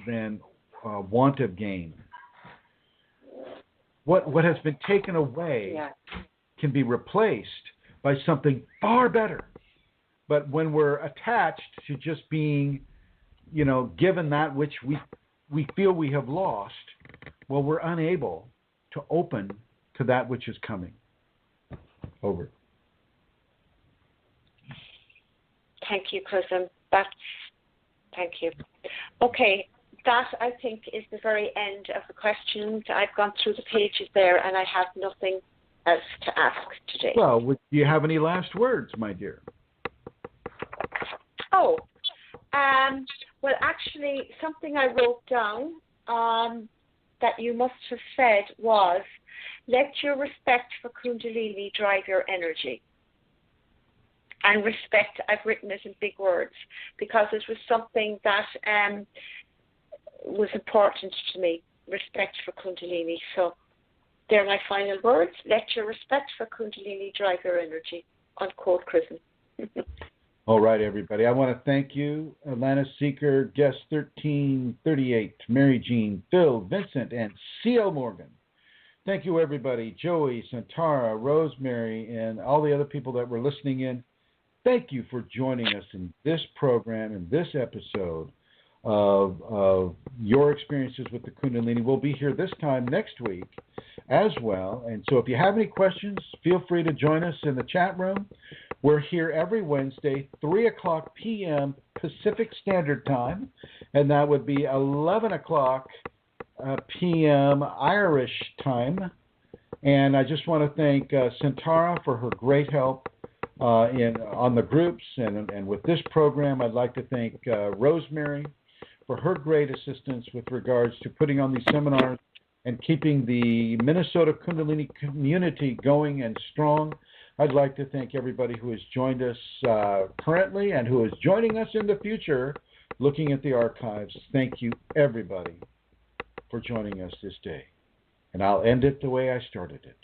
want of gain. What has been taken away can be replaced by something far better. But when we're attached to just being, given that which we feel we have lost, well, we're unable to open to that which is coming. Over. Thank you, Chrism. Thank you. Okay, that I think is the very end of the questions. I've gone through the pages there, and I have nothing else to ask today. Well, do you have any last words, my dear? Oh, well, actually, something I wrote down that you must have said was, let your respect for Kundalini drive your energy. And respect, I've written it in big words, because it was something that was important to me, respect for Kundalini. So they're my final words. Let your respect for Kundalini drive your energy. Unquote, Chrism. All right, everybody. I want to thank you, Atlantis Seeker, Guest 1338, Mary Jean, Phil, Vincent, and C.L. Morgan. Thank you, everybody. Joey, Santara, Rosemary, and all the other people that were listening in. Thank you for joining us in this program, in this episode of your experiences with the Kundalini. We'll be here this time next week as well. And so if you have any questions, feel free to join us in the chat room. We're here every Wednesday, 3 o'clock p.m. Pacific Standard Time, and that would be 11 o'clock p.m. Irish time. And I just want to thank Santara for her great help on the groups and with this program. I'd like to thank Rosemary for her great assistance with regards to putting on these seminars and keeping the Minnesota Kundalini community going and strong. I'd like to thank everybody who has joined us currently and who is joining us in the future looking at the archives. Thank you, everybody, for joining us this day. And I'll end it the way I started it.